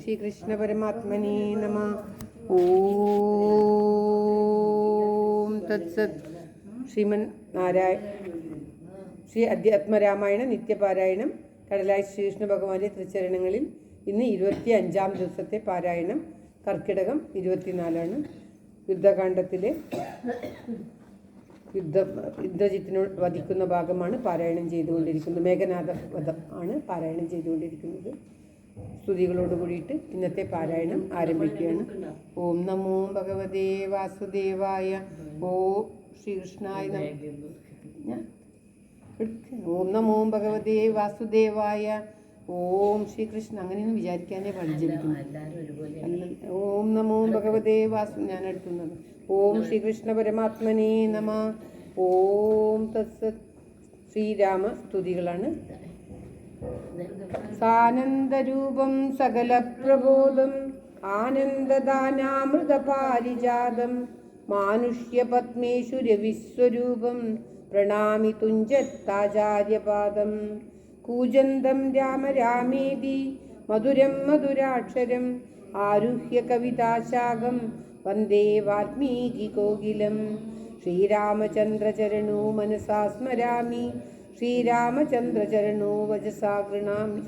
ശ്രീകൃഷ്ണ പരമാത്മനേ നമ. ഓം തത്സത്. ശ്രീമൻ ശ്രീ അധ്യാത്മരാമായണ നിത്യപാരായണം കടലായി ശ്രീകൃഷ്ണ ഭഗവാന്റെ തൃച്ചരണങ്ങളിൽ ഇന്ന് 25-ാം ദിവസത്തെ പാരായണം. കർക്കിടകം 24 യുദ്ധകാണ്ഡത്തിലെ യുദ്ധജിത്തിനോട് വധിക്കുന്ന ഭാഗമാണ് പാരായണം ചെയ്തുകൊണ്ടിരിക്കുന്നത്. മേഘനാഥ വധം ആണ് പാരായണം ചെയ്തുകൊണ്ടിരിക്കുന്നത്. സ്തുതികളോട് കൂടിയിട്ട് ഇന്നത്തെ പാരായണം ആരംഭിക്കുകയാണ്. ഓം നമോ ഭഗവതേ വാസുദേവായ. ഓം ശ്രീകൃഷ്ണായ ഓം നമോ ഭഗവതേ വാസുദേവായ. ഓം ശ്രീകൃഷ്ണ അങ്ങനെയൊന്നും വിചാരിക്കാനേ പഠിച്ചിരിക്കുന്നു. ഓം നമോ ഭഗവതേ ഞാൻ എടുത്തുന്നത്. ഓം ശ്രീകൃഷ്ണ പരമാത്മനേ നമ. ഓം തത്സത്. ശ്രീരാമ സ്തുതികളാണ്. സാനന്ദരൂപം സകല പ്രബോധം ആനന്ദദാനാമൃതപാരിജാതം മാനുഷ്യ പത്മേഷു രവിസ്വരൂപം പ്രണാമി തുഞ്ചത്താചാര്യപാദം. കൂജന്തം രാമ രാമേതി മധുരം മധുരാക്ഷരം ആരുഹ്യ കവിതാശാഖം വന്ദേ വാൽമീകി കോകിലം. ശ്രീരാമചന്ദ്രചരണോ മനസാ സ്മരാമി ശ്രീരാമചന്ദ്രചരണോ വചസാ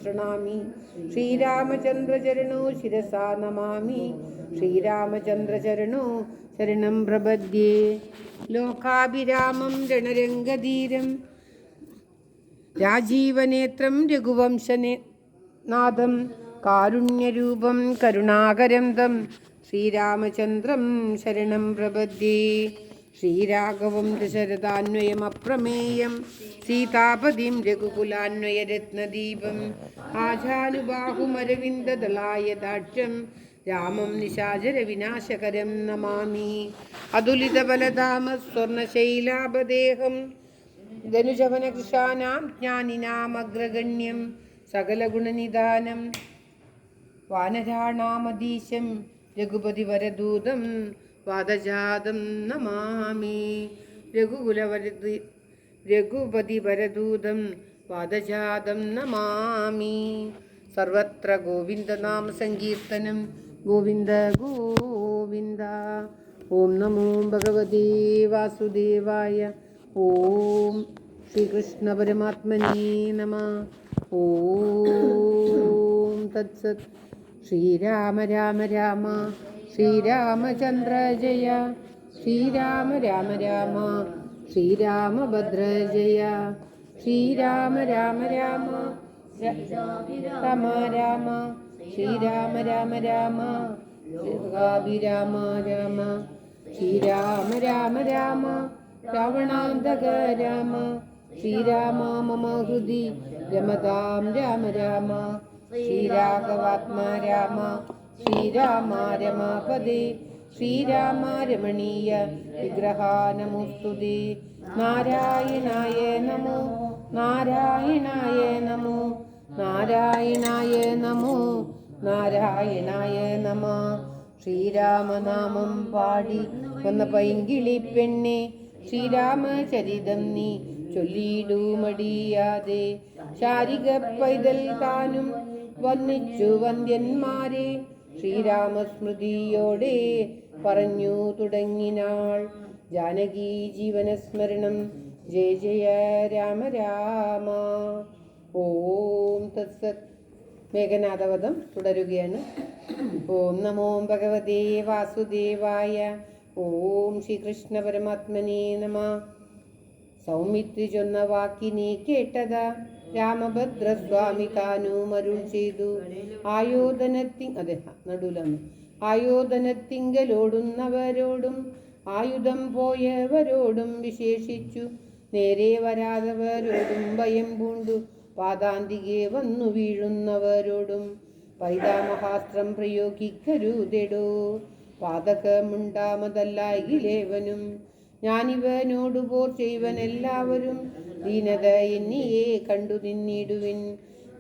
ശൃണാമി ശ്രീരാമചന്ദ്രചരണോ ശിരസാ നമാമി ശ്രീരാമചന്ദ്രചരണോ ശരണം പ്രപദ്യേ. ലോകാഭിരാമം രണരംഗധീരം രാജീവനേത്രം രഘുവംശനാഥം കാരുണ്യരൂപം കരുണാകരം തം ശ്രീരാമചന്ദ്രം ശരണം പ്രപദ്യേ. ശ്രീരാഘവം ദശരഥാന്വയമപ്രമേയം സീതാപതിം രഘുകുലാന്വയരത്നദീപം ആജാനുബാഹുമരവിന്ദദളായതാക്ഷം രാമം നിശാചരവിനാശകരം നമാമി. അതുലിതബലധാമ സ്വർണശൈലാഭദേഹം ധനുജവനകൃശാനാം ജ്ഞാനിനാമഗ്രഗണ്യം സകലഗുണനിധാനം വാനരാണാമധീശം രഘുപതിവരദൂതം വാദജാതം നമാമി. രഘുപതിവരദൂതം വാദജാതം നമാമി. സർവത്ര ഗോവിന്ദനാമ സങ്കീർത്തനം. ഗോവിന്ദ ഗോവിന്ദ. ഓം നമോ ഭഗവതേ വാസുദേവായ. ഓം ശ്രീകൃഷ്ണ പരമാത്മനേ നമ. ഓം തത്സത്. ശ്രീരാമ രാമ രാമ ശ്രീരാമചന്ദ്ര ജയ. ശ്രീരാമ രാമ രാമ ശ്രീരാമഭദ്ര ജയ. ശ്രീരാമ രാമ രാമ രാമ രാമ ശ്രീരാമ രാമ രാമ രാമ രാമ ശ്രീരാമ രാമ രാമ രാവണാന്തക രാമ. ശ്രീരാമ മമ ഹൃദി രമതാം രാമ രാമ. ശ്രീരാഘവാത്മാ രാമ ശ്രീരാമ രമാപദേ. ശ്രീരാമ രമണീയ വിഗ്രഹ നമോസ്തുതേ. നാരായണായ നമോ നാരായണായ നമോ നാരായണായ നമോ നാരായണായ നമ. ശ്രീരാമനാമം പാടി വന്ന പൈങ്കിളി പെണ്ണെ ശ്രീരാമചരിതം നീ ചൊല്ലിടുമടിയാതെ. ശാരിക പൈതൽ താനും വന്നിച്ചു വന്ദ്യന്മാരെ ശ്രീരാമസ്മൃതിയോടെ പറഞ്ഞു തുടങ്ങിനാൾ. ജാനകി ജീവനസ്മരണം. ജയ ജയ രാമ രാമ. ഓം തത്സത്. മേഘനാഥവധം തുടരുകയാണ്. ഓം നമോ ഭഗവതേ വാസുദേവായ. ഓം ശ്രീകൃഷ്ണ പരമാത്മനേ നമ. സൗമിത്രി ചൊന്ന വാക്കിനെ കേട്ടതാ രാമഭദ്രസ്വാമി താനും അരുൾ ചെയ്തു. ആയോധനത്തിങ്കലോടുന്നവരോടും ആയുധം പോയവരോടും വിശേഷിച്ചു നേരെ വരാതവരോടും ഭയം പൂണ്ടു പാതാന്തികെ വന്നു വീഴുന്നവരോടും പൈതാമഹാസ്ത്രം പ്രയോഗിക്കരുതെടോ. പാതകമുണ്ടാമതല്ലായിലേവനും ഞാനിവനോടു പോർ ചെയ്വനെല്ലാവരും ദീനത എന്നിയെ കണ്ടു നിന്നിടുവിൻ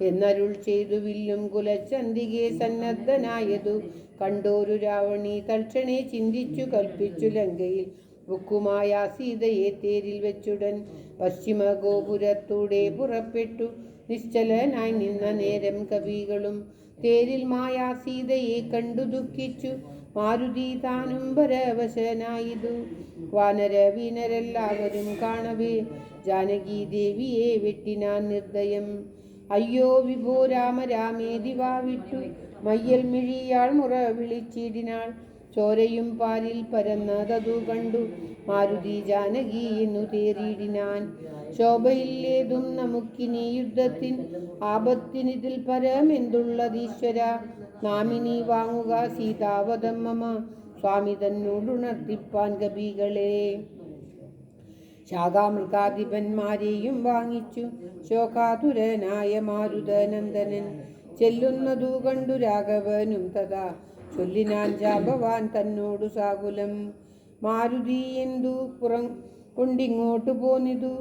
എന്നരുൾ ചെയ്തു. വില്ലും കുലച്ചന്തികെ സന്നദ്ധനായതു കണ്ടോരു രാവണി തൽക്ഷണേ ചിന്തിച്ചു കൽപ്പിച്ചു ലങ്കയിൽ ബുക്കുമായ സീതയെ തേരിൽ വെച്ചുടൻ പശ്ചിമ ഗോപുരത്തൂടെ പുറപ്പെട്ടു. നിശ്ചലനായി നിന്ന നേരം കവികളും തേരിൽ മായാ സീതയെ കണ്ടു ദുഃഖിച്ചു മാരുതി താനും പരവശനായിതു. വാനര വീനരെല്ലാവരും കാണവേ ജാനകി ദേവിയെ വെട്ടിനാൻ നിർദ്ദയം. അയ്യോ വിഭോ രാമ രാമേതി വാവിട്ടു മയ്യൽ മിഴിയാൾ മുറ വിളിച്ചിടിനാൾ. ചോരയും പാലിൽ പരന്നതതു കണ്ടു മാരുതി ജാനകി എന്നു തേറിയിടിനാൻ. ശോഭയില്ലേതും നമുക്കിനി യുദ്ധത്തിൻ ആപത്തിനിതിൽ പരമെന്തുള്ളതീശ്വര. നാമിനി വാങ്ങുക സീതാവതം മമ സ്വാമി തന്നോടുണർത്തിപ്പാൻ കവികളെ. ശാഖാമൃഗാധിപന്മാരെയും വാങ്ങിച്ചു ശോകാതുരനായ മാരുതനന്ദനൻ. ചെല്ലുന്നതു കണ്ടു രാഘവനും തഥാ ചൊല്ലിനാൻ ജാമ്പവാൻ തന്നോടു സാകുലം. മാരുതി എന്തു കൊണ്ടിങ്ങോട്ടു പോന്നിതു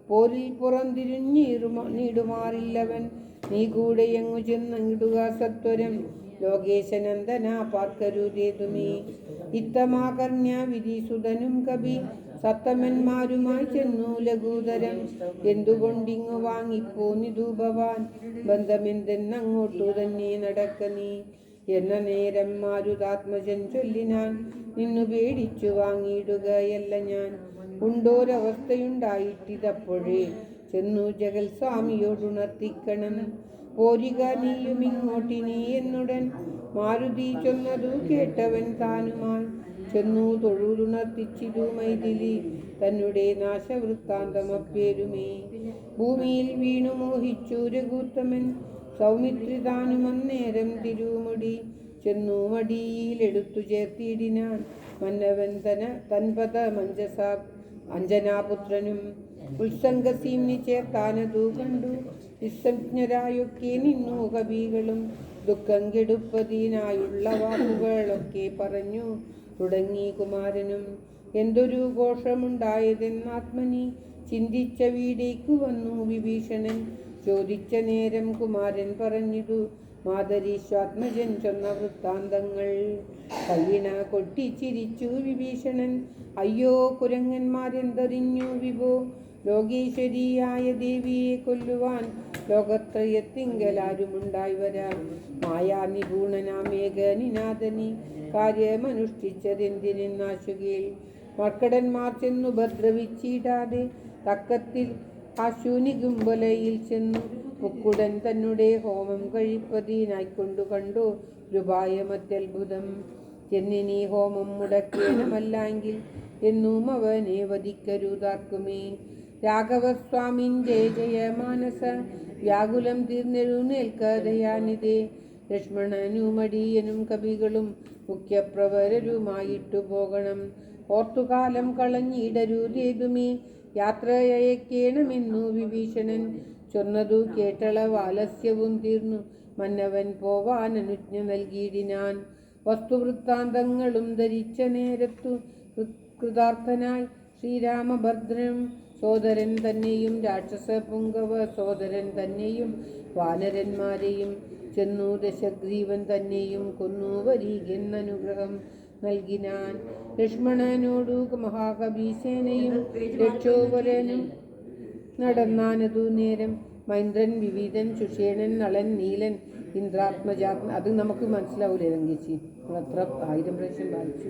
പോരിൽ പുറംതിരിഞ്ഞീടുമാറില്ലവൻ. നീ കൂടെയങ്ങു ചെന്നിടുക സത്വരം ലോകേശനന്ദന പാർക്കരുതേതുമേ. ഇത്തമാകർണ്യ വിധിസുതനും കവി സത്തമന്മാരുമായി ചെന്നു ലഘൂതരം. എന്തുകൊണ്ടിങ്ങു വാങ്ങിപ്പോന്നിതു ഭവാൻ ബന്ധമെന്തെന്നങ്ങോട്ടു തന്നെ നടക്ക നീ എന്ന നേരം മാരുതാത്മജൻ ചൊല്ലിനാൻ. നിന്നു പേടിച്ചു വാങ്ങിയിടുകയല്ല ഞാൻ ഉണ്ടോരവസ്ഥയുണ്ടായിട്ടിതപ്പോഴേ ചെന്നു ജഗൽ സ്വാമിയോടുണർത്തിക്കണം. പോരിക നീയുമിങ്ങോട്ടിനി എന്നുടൻ മാരുതി ചൊന്നതു കേട്ടവൻ താനുമായി ചെന്നു തൊഴുതുണർത്തിച്ചിതു മൈഥിലി തന്നെ നാശവൃത്താന്തമപ്പേരുമേ. ഭൂമിയിൽ വീണു മോഹിച്ചു രഘുത്തമൻ സൗമിത്രി താനുമന്നേരം തിരുമുടി ചെന്നു മടിയിലെടുത്തു ചേർത്തിയിടിനാൻ. മന്നവൻ തൻപത മഞ്ജസ അഞ്ജനാപുത്രനും ഉത്സംഗസീമ്നി ചേർത്താനതു കണ്ടു നിസ്സംജ്ഞരായൊക്കെ നിന്നു കവികളും. ദുഃഖം കെടുപ്പതിനായുള്ള വാക്കുകളൊക്കെ പറഞ്ഞു തുടങ്ങി കുമാരനും. എന്തൊരു ഘോഷമുണ്ടായതെന്നാത്മനി ചിന്തിച്ച വീടേക്കു വന്നു വിഭീഷണൻ. ചോദിച്ച നേരം കുമാരൻ പറഞ്ഞിതു മാതരീശ്വാത്മജൻ ചൊന്ന വൃത്താന്തങ്ങൾ. കയ്യിണ കൊട്ടിച്ചിരിച്ചു വിഭീഷണൻ. അയ്യോ കുരങ്ങന്മാരെന്തറിഞ്ഞു വിഭോ ലോകേശ്വരിയായ ദേവിയെ കൊല്ലുവാൻ ലോകത്രയത്തിങ്കലാരുമുണ്ടായി വരാം. മായാനിപൂണനാമേഘനിനാഥനി കാര്യമനുഷ്ഠിച്ചതെന്തിനെന്നാശുകേൾ. മർക്കടന്മാർ ചെന്നു ഉപദ്രവിച്ചിടാതെ തക്കത്തിൽ ആശൂനികുംബലയിൽ ചെന്നു മുക്കുടൻ തന്നെ ഹോമം കഴിപ്പതിനായിക്കൊണ്ടു കണ്ടു രൂപായമത്യത്ഭുതം. ചെന്നിനി ഹോമം മുടക്കേണമല്ലെങ്കിൽ എന്നും അവനെ വധിക്കരുതാർക്കുമേ. രാഘവസ്വാമിൻ ജയ ജയ മാനസ വ്യാകുലം തീർന്നെഴുന്നേൽക്കതയാനിതേ. ലക്ഷ്മണനുമടിയനും കവികളും മുഖ്യപ്രവരരുമായിട്ടു പോകണം. ഓർത്തുകാലം കളഞ്ഞിടരുതേതുമേ യാത്രയയക്കേണമെന്നു വിഭീഷണൻ ചൊന്നതു കേട്ടളവാലസ്യവും തീർന്നു മന്നവൻ പോവാൻ അനുജ്ഞ നൽകിയിടിനാൻ. വസ്തുവൃത്താന്തങ്ങളും ധരിച്ച നേരത്തു കൃതാർത്ഥനായി ശ്രീരാമഭദ്രനും സോദരൻ തന്നെയും രാക്ഷസ പുങ്കവ സോദരൻ തന്നെയും വാനരന്മാരെയും ചെന്നു ദശഗ്രീവൻ തന്നെയും കൊന്നു വരികെന്നനുഗ്രഹം നൽകിനാൻ. ലക്ഷ്മണനോടു മഹാകവീസേനയും രക്ഷോപരനും നടന്നാനതു നേരം മൈന്ദ്രൻ വിവിധൻ സുഷേണൻ നളൻ നീലൻ ഇന്ദ്രാത്മജാത്മ അത് നമുക്ക് മനസ്സിലാവൂലേ ലങ്കേച്ചി അത്ര 1000 പ്രാവശ്യം വായിച്ചു.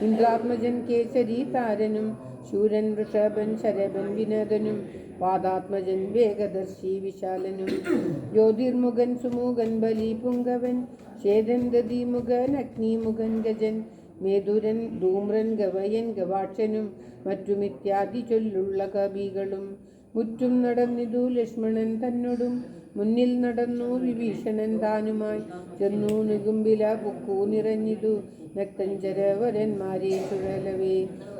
ഇന്ദ്രാത്മജൻ കേസരി താരനും ശൂരൻ വൃഷഭൻ ശരഭൻ വിനോദനും പാദാത്മജൻ വേഗദർശി വിശാലനും ജ്യോതിർമുഖൻ സുമുഖൻ ബലി പുങ്കവൻ ശേതൻ ദതിമുഖൻ അഗ്നിമുഖൻ ഗജൻ മേധുരൻ ധൂമ്രൻ ഗവയൻ ഗവാക്ഷനും മറ്റുമിത്യാദി ചൊല്ലുള്ള കവികളും. മുറ്റും നടന്നിതു ലക്ഷ്മണൻ തന്നോടും മുന്നിൽ നടന്നു വിഭീഷണൻ താനുമായി ചെന്നു നികുംബില പൊക്കു നിറഞ്ഞിതു നക്തഞ്ചരവരന്മാരെ ചുഴലവേ.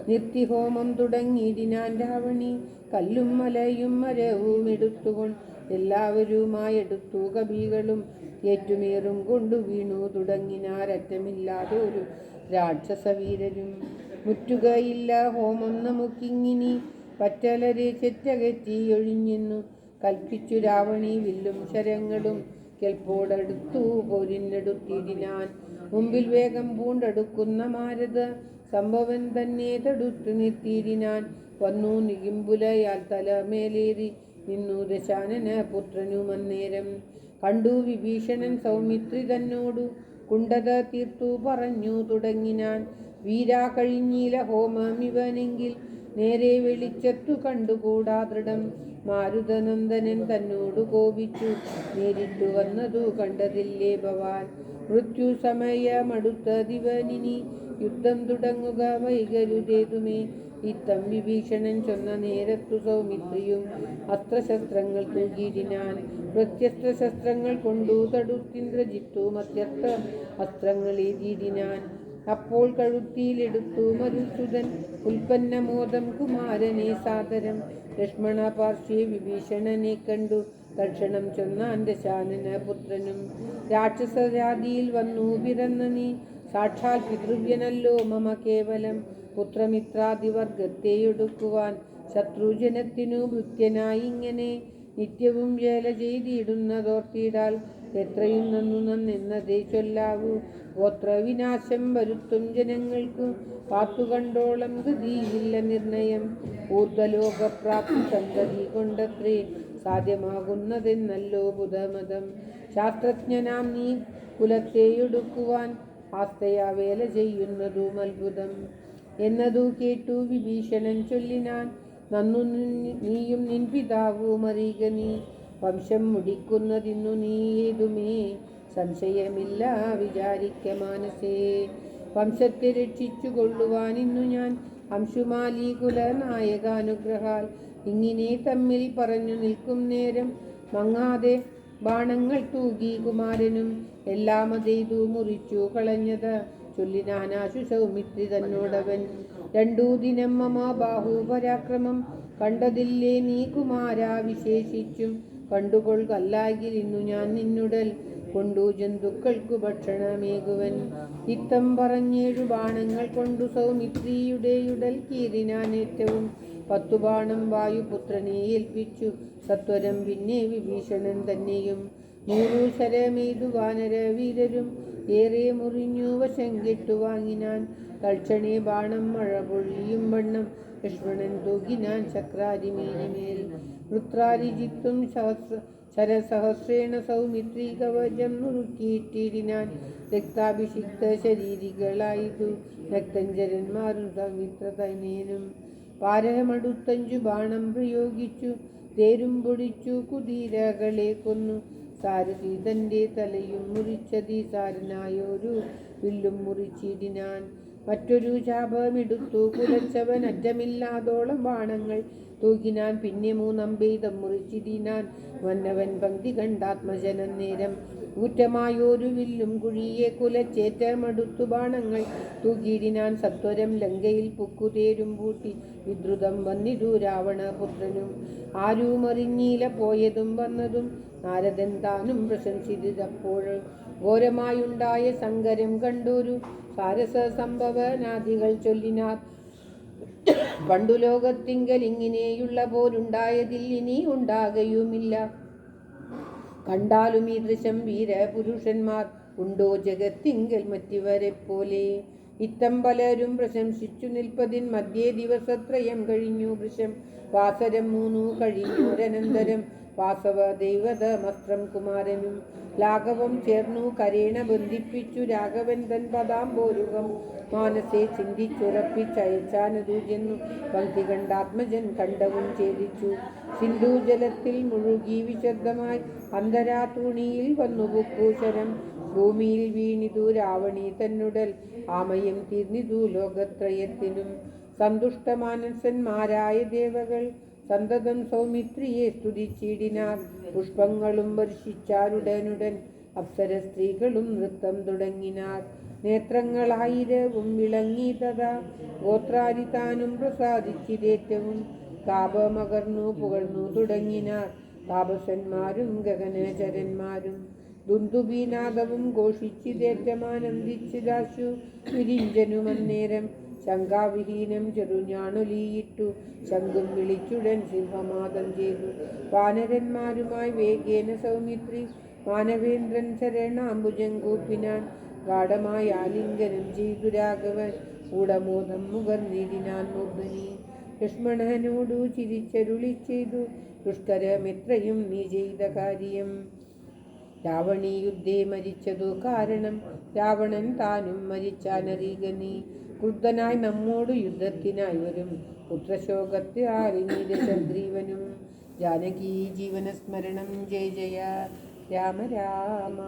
നിർത്തിഹോമം തുടങ്ങിയിടിനാൻ രാവണി കല്ലും മലയും മരവും എടുത്തുകൊണ്ട് എല്ലാവരുമായെടുത്തു കവികളും ഏറ്റുമേറും കൊണ്ടു വീണു തുടങ്ങിനാരറ്റമില്ലാതൊരു രാക്ഷസവീരരും. മുറ്റുകയില്ല ഹോമം നമുക്കിങ്ങിനി പറ്റലരെ ചെറ്റകറ്റി ഒഴിഞ്ഞെന്നു കൽപ്പിച്ചു രാവണി വില്ലും ശരങ്ങളും കെൽപ്പോടടുത്തു പോരിനടുത്തിടിനാൻ. മുമ്പിൽ വേഗം പൂണ്ടടുക്കുന്ന മാരത സംഭവൻ തന്നെ തടുത്തു നിർത്തിയിടിനാൻ. വന്നു നികിംബുലയാൽ തലമേലേറി നിന്നു ദശാനന പുത്രനുമന്നേരം കണ്ടു വിഭീഷണൻ സൗമിത്രി തന്നോടു കുണ്ടത തീർത്തു പറഞ്ഞു തുടങ്ങിനാൻ. വീരാ കഴിഞ്ഞില ഹോമമിവനെങ്കിൽ നേരെ വെളിച്ചത്തു കണ്ടുകൂടാ ദൃഢം. മാരുതനന്ദനൻ തന്നോടു കോപിച്ചു നേരിട്ടു വന്നതു കണ്ടതില്ലേ ഭവാൻ. മൃത്യു സമയമടുത്തതിവനിനി യുദ്ധം തുടങ്ങുക വൈകരുതേതുമേ. ഇത്തം വിഭീഷണൻ ചൊന്ന നേരത്തു സൗമിത്രിയും അസ്ത്രശസ്ത്രങ്ങൾ തൂകിയിടിനാൻ. വ്യത്യസ്ത ശസ്ത്രങ്ങൾ കൊണ്ടു തടുത്തിന്ദ്രജിത്തു മധ്യസ്ഥ അസ്ത്രങ്ങളെതിടിനാൻ. അപ്പോൾ കഴുത്തിയിലെടുത്തു മരുസുതൻ ഉൽപ്പന്നമോദം കുമാരനെ സാദരം. ലക്ഷ്മണ പാർശ്വേ വിഭീഷണനെ കണ്ടു തക്ഷണം ചൊന്നാൻ ദശാനന പുത്രനും. രാക്ഷസജാതിയിൽ വന്നു പിറന്ന നീ സാക്ഷാൽ പിതൃവ്യനല്ലോ മമ കേവലം. പുത്രമിത്രാദിവർഗത്തെയൊടുക്കുവാൻ ശത്രുജനത്തിനു ഭൃത്യനായി ഇങ്ങനെ നിത്യവും വേല ചെയ്തിടുന്നതോർത്തിടാൽ എത്രയും നന്നെന്നതേ ചൊല്ലാവൂ. ഗോത്രവിനാശം വരുത്തും ജനങ്ങൾക്കു കാത്തുകണ്ടോളം ഗതിയില്ല നിർണയം. ഊർധ്വലോകപ്രാപ്തി സന്തതി കൊണ്ടത്രേ സാധ്യമാകുന്നതെന്നല്ലോ ബുധമതം. ശാസ്ത്രജ്ഞനാം നീ കുലത്തെയൊടുക്കുവാൻ ആസ്തയാ വേല ചെയ്യുന്നതും അത്ഭുതം എന്നതു കേട്ടു വിഭീഷണൻ ചൊല്ലിനാൻ. നന്നു നീയും നിൻ പിതാവും അറിയുക നീ. വംശം മുടിക്കുന്നതിന്നു നീ ഏതുമേ സംശയമില്ല വിചാരിക്ക മാനസേ. വംശത്തെ രക്ഷിച്ചു കൊള്ളുവാൻ ഇന്നു ഞാൻ അംശുമാലി കുലനായകാനുഗ്രഹാൽ. ഇങ്ങനെ തമ്മിൽ പറഞ്ഞു നിൽക്കും നേരം മങ്ങാതെ ബാണങ്ങൾ തൂകി കുമാരനും എല്ലാം അതെയ്തു മുറിച്ചു കളഞ്ഞത് ചൊല്ലിനാനാശു സൗമിത്രി തന്നോടവൻ. 2 ദിനം മമ ബാഹുപരാക്രമം കണ്ടതില്ലേ നീ കുമാരാ വിശേഷിച്ചും. കണ്ടുകൊള്ളുകല്ലാകിൽ ഇന്നു ഞാൻ നിന്നുടൽ കൊണ്ടു ജന്തുക്കൾക്കു ഭക്ഷണമേകുവൻ. ഇത്തം പറഞ്ഞേഴു ബാണങ്ങൾ കൊണ്ടു സൗമിത്രിയുടെയുടൽ കീറിനാൻ ഏറ്റവും. 10 ബാണം വായുപുത്രനെ ഏൽപ്പിച്ചു സത്വരം പിന്നെ വിഭീഷണൻ തന്നെയും. 100 ശരമെയ്തു വാനര വീരരും ഏറെ മുറിഞ്ഞു വശം കെട്ടു വാങ്ങിനാൻ. തൽക്ഷണേ ബാണം മഴ പൊഴിയും വണ്ണം ലക്ഷ്മണൻ തൂകിനാൻ ചക്രാരിമേനിമേൽ. വൃത്രാരിജിത്തും ശരസഹസ്രേണ സൗമിത്രി കവചം നുറുക്കിയിട്ടിടിനാൻ. രക്താഭിഷിക്ത ശരീരികളായിതു രക്തഞ്ചരന്മാരും സൗമിത്ര തനേനും. പാരമടുത്തഞ്ചു ബാണം പ്രയോഗിച്ചു തേരും പൊടിച്ചു കുതിരകളെ കൊന്നു. സാരഥി തൻ്റെ തലയും മുറിച്ചതി സാരനായൊരു വില്ലും മുറിച്ചിടിനാൻ. മറ്റൊരു ശാപമെടുത്തു കുലച്ചവൻ അറ്റമില്ലാതോളം ബാണങ്ങൾ തൂകിനാൻ. പിന്നെ 3 അമ്പെയ്തം മുറിച്ചിടിനാൻ. വന്നവൻ പങ്ക്തി കണ്ടാത്മജനൻ നേരം ഊറ്റമായൊരു വില്ലും കുഴിയെ കുലച്ചേറ്റമടുത്തു ബാണങ്ങൾ തൂകിയിടിനാൻ. സത്വരം ലങ്കയിൽ പുക്കുതേരും പൂട്ടി വിദ്രുതം വന്നിതു രാവണപുത്രനും. ആരുമറിഞ്ഞീല പോയതും വന്നതും നാരദൻ താനും പ്രശംസിച്ചപ്പോൾ. ഘോരമായുണ്ടായ സങ്കരം കണ്ടൊരു സാരസ സംഭവനാദികൾ ചൊല്ലിനാർ. പണ്ടു ലോകത്തിങ്കൽ ഇങ്ങനെയുള്ള പോരുണ്ടായതിൽ ഇനി ഉണ്ടാകയുമില്ല. കണ്ടാലും ഈ ദൃശം വീരപുരുഷന്മാർ ഉണ്ടോ ജഗത്തിങ്കൽ മറ്റിവരെ പോലെ. ഇത്തം പലരും പ്രശംസിച്ചു നിൽപ്പതിൻ മധ്യേ ദിവസത്രയം കഴിഞ്ഞു വൃഷം. വാസരം 3 കഴിഞ്ഞോരനന്തരം വാസവ ദൈവതമസ്ത്രം കുമാരനും ലാഘവം ചേർന്നു കരേണ ബന്ധിപ്പിച്ചു രാഘവൻ തൻ പദാംബോരുകം മാനസെ ചിന്തിച്ചുറപ്പിച്ചയച്ചാനതു ചെന്നു. പങ്ക്തി കണ്ടാത്മജൻ കണ്ടവും ഛേദിച്ചു സിന്ധുജലത്തിൽ മുഴുകി വിശദമായി അന്തരാതൂണിയിൽ വന്നു പുക്കൂശരം. ഭൂമിയിൽ വീണിതു രാവണി തന്നുടൽ ആമയം തീർന്നിതു ലോകത്രയത്തിനും. സന്തുഷ്ടമാനസന്മാരായ ദേവകൾ സന്തതം സൗമിത്രിയെ സ്തുതിച്ചിടിനാർ. പുഷ്പങ്ങളും വർഷിച്ചാരുടനുടൻ അപ്സര സ്ത്രീകളും നൃത്തം തുടങ്ങിനാർ. നേത്രങ്ങളായിരവും വിളങ്ങി തഥാ ഗോത്രാരി താനും പ്രസാദിച്ചിതേറ്റവും. താപമകർന്നു പുകഴ്ന്നു തുടങ്ങിനാർ താപസന്മാരും ഗഗനചരന്മാരും. ദുന്ദുബീനാദവും ഘോഷിച്ചിതേറ്റമാനന്ദിച്ചിതാശു വിരിഞ്ചനുമന്നേരം. ശങ്കാവിഹീനം ചെറുഞാണൊലിയിട്ടു ശങ്കും വിളിച്ചുടൻ സിംഹമാദം ചെയ്തു. വാനരന്മാരുമായി വേഗേന സൗമിത്രി മാനവേന്ദ്രൻ ശരണാംബുജം കൂപ്പിനാൻ. ഗാഠമായ ആലിംഗനം ചെയ്തു രാഘവൻ ഊടമോദം മുകർന്നിടിനാൻ മൂർധനി. ലക്ഷ്മണനോടു ചിരിച്ചരുളി ചെയ്തു ദുഷ്കരമെത്രയും നീ ചെയ്ത കാര്യം. രാവണീ യുദ്ധേ മരിച്ചതു കാരണം രാവണൻ താനും മരിച്ചാനറികനീ. ക്രുദ്ധനായി നമ്മോട് യുദ്ധത്തിനായി വരും പുത്രശോകത്താലിനീത ചന്ദ്രീവനും. ജാനകീ ജീവനസ്മരണം ജയ ജയ രാമ രാമ.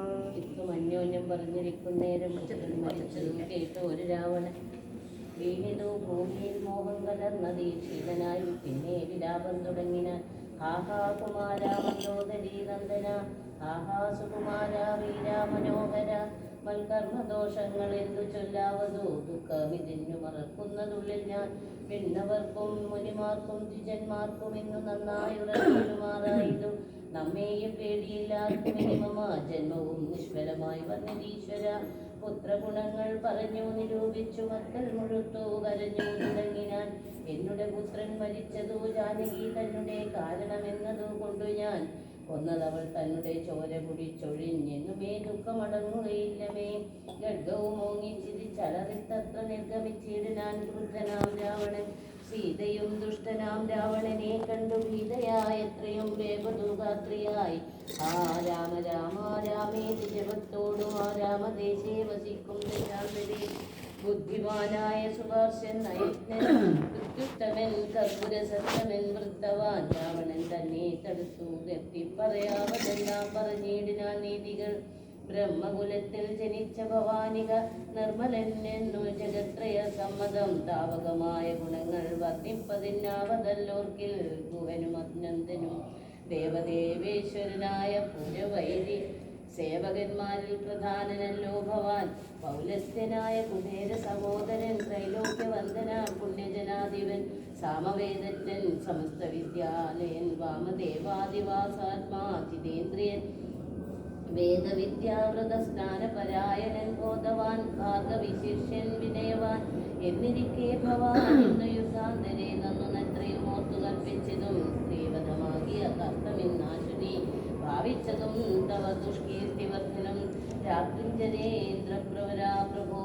അന്യോന്യം പറഞ്ഞിരിക്കുന്നേരം മരിച്ചതും കേട്ട ഒരു രാവണൻ വീണിതു ഭൂമിയിൽ മോഹം കലർന്ന ദീക്ഷിതനായി പിന്നെ വിലാപം തുടങ്ങിനാൻ. ഹാഹാ കുമാര മന്ദോദരീ നന്ദന, ഹാഹാ സുകുമാര വീര മനോഹര, മൽക്കർമ്മദോഷങ്ങൾ എന്തു ചൊല്ലാവതോ ദുഃഖമിതിന്നു മറക്കുന്നതുള്ളിൽ ഞാൻ. പിന്നവർക്കും മുനിമാർക്കും ദ്വിജന്മാർക്കും ഇന്നു നന്നായുറമാറായതു. നമ്മെയും പേടിയില്ലാർക്കും മിനിമമ ജന്മവും നിഷ്ഫലമായി വന്നതീശ്വര. പുത്രഗുണങ്ങൾ പറഞ്ഞു നിരൂപിച്ചു മക്കൾ മുഴുത്തു കരഞ്ഞു തുടങ്ങിനാൻ. എന്നുടെ പുത്രൻ മരിച്ചതു ജാനകി തന്നെ കാരണമെന്നതു കൊണ്ടു ഞാൻ കൊന്നതവൾ തന്നെ ചോര കുടിച്ചൊഴിഞ്ഞെന്നുമേ ദുഃഖമടങ്ങുകയില്ലമേ. ഗഡ്ഗവും ഓങ്ങി ചിരിച്ചലറിത്തത്ര നിർഗമിച്ചിടാൻ ക്രുദ്ധനാം രാവണൻ. സീതയും ദുഷ്ടനാം രാവണനെ കണ്ടു ഭീതയായ എത്രയും വേഗതുഗാത്രിയായി. ആ രാമ രാമ രാമേതി ജപത്തോടും ആ രാമദേശേ വസിക്കും ദശാന്തരേ. ബുദ്ധിമാനായ സുഭാർശൻ നയജ്ഞൻ ഉത്യുത്തമൻ കർപ്പുരസത്തമൻ വൃദ്ധവാൻ രാവണൻ തന്നെ തടുത്തു ഗത്തി പറയാവതെല്ലാം പറഞ്ഞിടിനാൻ നീതികൾ. ബ്രഹ്മകുലത്തിൽ ജനിച്ച ഭവാനിക നിർമ്മലനെന്നു ജഗത്രയ സമ്മതം. താവകമായ ഗുണങ്ങൾ വർണ്ണിപ്പതിനാവതല്ലോർക്കിൽ ഭുവനും അഭിനന്ദനും. ദേവദേവേശ്വരനായ പുരവൈരി സേവകന്മാരിൽ പ്രധാനനല്ലോ ഭവാൻ. പൗലസ്ത്യനായ കുബേര സഹോദരൻ ത്രൈലോക്യവന്ദന പുണ്യജനാധിപൻ. സാമവേദജ്ഞൻ സമസ്ത വിദ്യാലയൻ വാമദേവാദിവാസാത്മാ ജിതേന്ദ്രിയൻ. വേദവിദ്യാവൃത സ്നാനപരായണൻ ബോധവാൻ ഭാഗവിശിഷ്യൻ വിനയവാൻ. എന്നിരിക്കെ ഭവാൻ ഇന്നു യുഗാന്തരെ നന്നു നത്രയും ഓർത്തു കൽപ്പിച്ചതും ദേവതമാകിയ കർത്തമിന്നാശുനി ഭാവിച്ചതും തവ ദുഷ്കീർത്തിവർദ്ധനം. രാത്രിഞ്ജനേന്ദ്രപ്രവരാ പ്രഭോ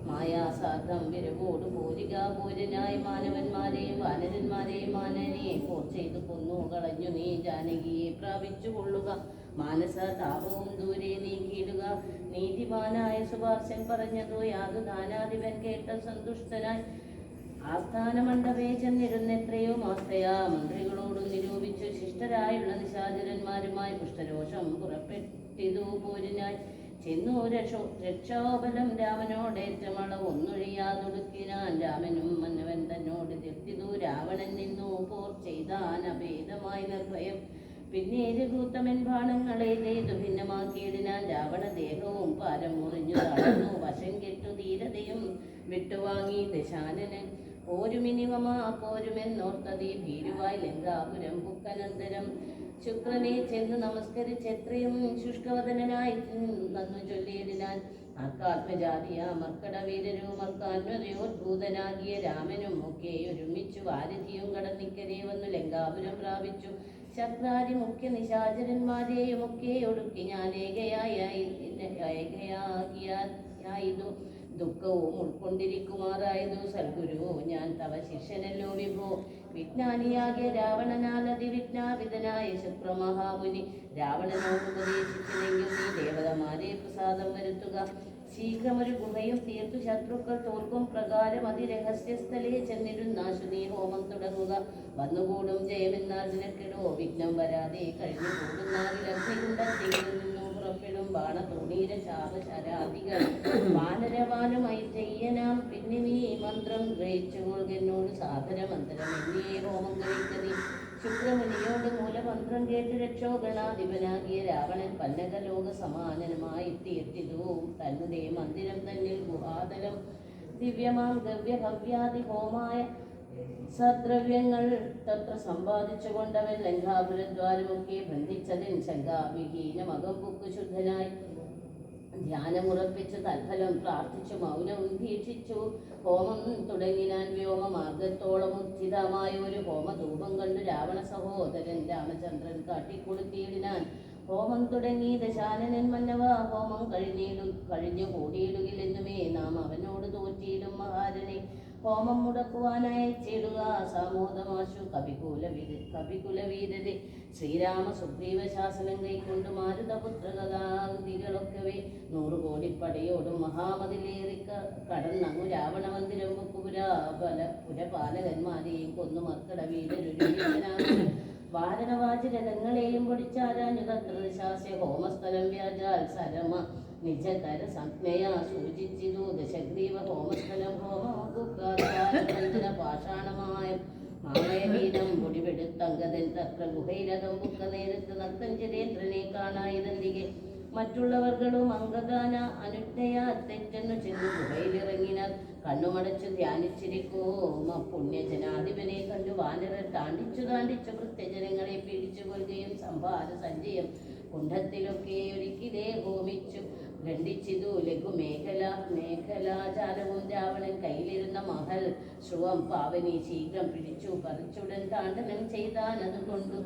മായാസാധം വിരവോട് പോരിക പൂരനായി മാനവന്മാരെയും വാനരന്മാരെയും മാനനെ പോർ ചെയ്തു കൊന്നു കളഞ്ഞു നീ ജാനകിയെ പ്രാപിച്ചു കൊള്ളുക. മാനസ താപവും ദൂരെ നീക്കിയിടുക. നീതിമാനായ സുഭാർശൻ പറഞ്ഞതു യാതു ദാനാധിപൻ കേട്ട സന്തുഷ്ടനായി. ആസ്ഥാന മണ്ഡപേ ചെന്നിരുന്നെത്രയോ മാസ്തയാ മന്ത്രികളോടും നിരൂപിച്ചു. ശിഷ്ടരായുള്ള നിശാചരന്മാരുമായി പുഷ്ടരോഷം പുറപ്പെട്ടിതു പോരിനായി. ചെന്നു രക്ഷോബലം രാമനോടേറ്റമള ഒന്നൊഴിയാതൊടുക്കിനാൻ. രാമനും മന്നവൻ തന്നോട് എത്തിയതു രാവണൻ നിന്നു പോർ ചെയ്താൻ അഭേദമായി നിർഭയം. പിന്നെ രഘുത്തമൻ ബാണങ്ങളെ ചെയ്തു ഭിന്നമാക്കിയിടിനാൻ. രാവണദേഹവും പാരം മുറിഞ്ഞു തളർന്നു വശം കെട്ടു ധീരതയും വിട്ടുവാങ്ങി ദശാനനൻ. പോരുമിനിമമാ പോരുമെന്നോർത്തതി ഭീരുവായി ലങ്കാപുരം പുക്കനന്തരം. ശുക്രനെ ചെന്ന് നമസ്കരിച്ചെത്രയും ശുഷ്കവദനായി നന്നു ചൊല്ലിയിടിനാൻ. അർക്കാത്മജാതിയ മർക്കടവീരരും അർക്കാന്വതയോദ്ഭൂതനാകിയ രാമനും ഒക്കെ ഒരുമിച്ചു വാരിധിയും കടന്നിക്കരെ വന്നു ലങ്കാപുരം പ്രാപിച്ചു. ശക്രാരി മുഖ്യ നിശാചരന്മാരെയും ഒക്കെ ഒടുക്കി ഞാൻ ഏകയാകിയായതു. ദുഃഖവും ഉൾക്കൊണ്ടിരിക്കുമാറായതു സൽഗുരു ഞാൻ തവ ശിഷ്യനല്ലോ വിഭോ. വിജ്ഞാനിയാകിയ രാവണനാൽ അതിവിജ്ഞാപിതനായ ശുക്രമഹാമുനി രാവണനോട് ഉപദേശിച്ചില്ലെങ്കിൽ നീ ദേവതമാരെ പ്രസാദം വരുത്തുക. ശീഘ്രമൊരു ഗുഹയും തീർത്തു ശത്രുക്കൾ തോൽക്കും പ്രകാരം അതിരഹസ്യസ്ഥലേ ചെന്നിരുന്നാശു നീ ഹോമം തുടങ്ങുക. വന്നുകൂടും ജയമെന്നാൽ നിനക്കിടോ വിഘ്നം വരാതെ കഴിഞ്ഞു കൂടുന്നാകിൽ അഗ്നികുണ്ടത്തിൽ നിന്നു പുറപ്പെടും ബാണതോണീര ശാപശരാധികൾ വാനരവാനുമായി ചെയ്യനാം. പിന്നെ നീ മന്ത്രം ഗ്രഹിച്ചു കൊള്ളുന്നോട് സാധനമന്ത്രം എന്നിയെ ഹോമം കഴിക്കതി. ശുക്രമുനിയോട് മൂലമന്ത്രം കേട്ട് രക്ഷോഗണാധിപനാകിയ രാവണൻ പന്നകലോക സമാനമായി തീർത്തിതു തന്നെ മന്ദിരം തന്നിൽ ഗുഹാതലം. ദിവ്യമാം ഗവ്യഹവ്യാദി ഹോമായ സദ്രവ്യങ്ങൾ തത്ര സമ്പാദിച്ചു കൊണ്ടവൻ ലങ്കാപുരദ്വാരമൊക്കെ ബന്ധിച്ചതിൻ ശങ്കാവിഹീനമകം പുക്കു ശുദ്ധനായി ധ്യാനമുറപ്പിച്ചു തൽഫലം പ്രാർത്ഥിച്ചു മൗനവും വീക്ഷിച്ചു. ഹോമം തുടങ്ങിനാൻ. വ്യോമമാർഗത്തോളം ഉച്ചിതമായ ഒരു ഹോമധൂപം കണ്ടു രാവണ സഹോദരൻ രാമചന്ദ്രൻ കാട്ടിക്കൊടുത്തിയിടിനാൻ. ഹോമം തുടങ്ങി ദശാനനൻ മന്നവ ഹോമം കഴിഞ്ഞു കൂടിയിടുകില്ലെന്നുമേ നാം അവനോട് തോറ്റിയിടും മഹാരനെ. ഹോമം മുടക്കുവാനയച്ചിടുക. സാമോദമാശു കപികുലവീരരെ ശ്രീരാമ സുഗ്രീവ ശാസനം കൈക്കൊണ്ട് മാരുതപുത്രകഥാദികളൊക്കവേ 100 കോടിപ്പടയോടും മഹാമതിലേറി കടന്നങ്ങു രാവണ മന്ദിരം പുരപാലകന്മാരെയും കൊന്നു മർക്കട വീരരൊരു വാരണവാചരഥങ്ങളെയും പൊടിച്ചാരാഞ്ഞുതത്രശാസ്യ ഹോമസ്ഥലം വ്യാജാൽ സരമ നിജകര സംജ്ഞയാ സൂചിച്ചിതു. ദശഗ്രീവ ഹോമസ്ഥലം ഹോമ പാഷാണമായ മാമയവീരം പൊടിപെടുത്തങ്കതൻ തത്ര ഗുഹയിലകം ബുക്ക നേരത്ത് നർത്തഞ്ചരേന്ദ്രനെ കാണായതന്തികെ മറ്റുള്ളവർകളും അംഗദാന അനുജ്ഞയാ തെറ്റെന്നു ചെന്നു ഗുഹയിലിറങ്ങിനാൽ കണ്ണുമടച്ചു ധ്യാനിച്ചിരിക്കോമ പുണ്യജനാധിപനെ കണ്ടു വാനരർ താണ്ടിച്ചു കൃത്യജനങ്ങളെ പീഡിച്ചു കൊല്ലുകയും സംഭാര സഞ്ചയം കുണ്ഠത്തിലൊക്കെ ഒരിക്കലേ ഹോമിച്ചു ഖണ്ഡിച്ചിതു. മേഖലാചാരവും രാവണൻ കയ്യിലിരുന്ന മഹൽ ശ്രുവം പാവനി ശീഘ്രം പിടിച്ചു പറിച്ചുടൻ താണ്ഡനം ചെയ്താൻ. അതുകൊണ്ടു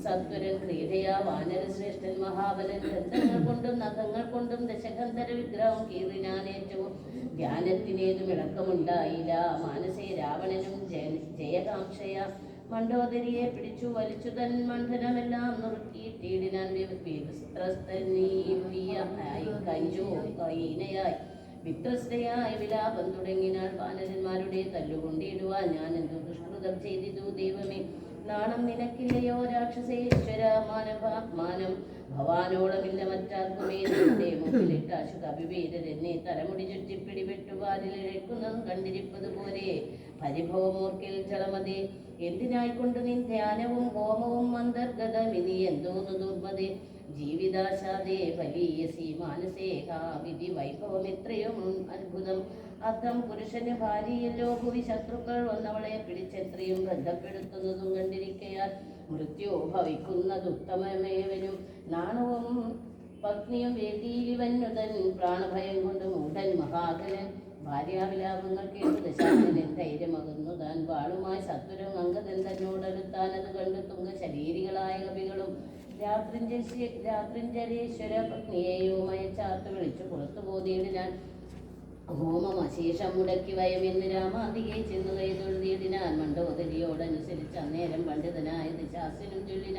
സത്വരൻ ക്രീഡയാ വാനരശ്രേഷ്ഠൻ മഹാബലൻ ഗ്രന്ഥങ്ങൾ കൊണ്ടും നഖങ്ങൾ കൊണ്ടും ദശകന്ധര വിഗ്രഹം കീറിനാനേറ്റവും ധ്യാനത്തിനേതും ഇളക്കമുണ്ടായില്ല. മാനസേ രാവണനും ജയകാംക്ഷയ മണ്ഡോദരിയെ പിടിച്ചു വലിച്ചു തൻ മണ്ഡനമെല്ലാം നുറുക്കിയിട്ടിടിനാൻ. വിത്രസ്തയായി വിലാപം തുടങ്ങിനാൽ വാനരന്മാരുടെ തല്ലുകൊണ്ടിടുവാൻ ഞാൻ എന്തു ദുഷ്കൃതം ചെയ്തിതു ദൈവമേ. നാണം നിനക്കില്ലയോ രാക്ഷസേശ്വര മാനം ഭവാനോളമില്ല മറ്റാർക്കുമേ. നിന്റെ മുമ്പിലിട്ട അശുകവിവീരരെന്നെ തലമുടി ചുറ്റി പിടിപെട്ടുപാലിലിഴക്കുന്നതും കണ്ടിരിപ്പതുപോലെ പരിഭവമോർക്കിൽ ജലമതേ. എന്തിനായിക്കൊണ്ട് നിൻ ധ്യാനവും ഹോമവും അന്തർഗതമിനി എന്തോന്നു ദുർമതേ. ജീവിതാശാദേ ഫലീയസി മാനസേ വിധി വൈഭവം എത്രയും അത്ഭുതം. അർത്ഥം പുരുഷന് ഭാര്യയല്ലോ ഭുവി ശത്രുക്കൾ വന്നവളെ പിടിച്ചെത്രയും ബന്ധപ്പെടുത്തുന്നതും കണ്ടിരിക്കയാൽ മൃത്യു ഭവിക്കുന്നതുത്തമമേവനും. നാണവും പത്നിയും വേദിയിലിവന്നുതൻ പ്രാണഭയം കൊണ്ട് മൂഢൻ മഹാകലൻ. ഭാര്യാവിലാപങ്ങൾ കേട്ടു ദശാനൻ ധൈര്യമകുന്നു താൻ വാളുമായി സത്വരം അംഗതൻ തന്നോടടുത്താൻ. അത് കണ്ടു തുങ്ക ശരീരികളായ കവികളും രാത്രിഞ്ചരേശ്വര പത്നിയെയോ മയച്ചാർത്ത് വിളിച്ചു പുറത്തു പോതിയിടിനാൻ. ഹോമം അശേഷം മുടക്കി വയമെന്ന് രാമാന്തികെ ചെന്നു കൈതൊഴുതിയിടിനാൻ. മണ്ഡോദരിയോടനുസരിച്ച് അന്നേരം പണ്ഡിതനായ ദശാസ്യനും ചൊല്ലിന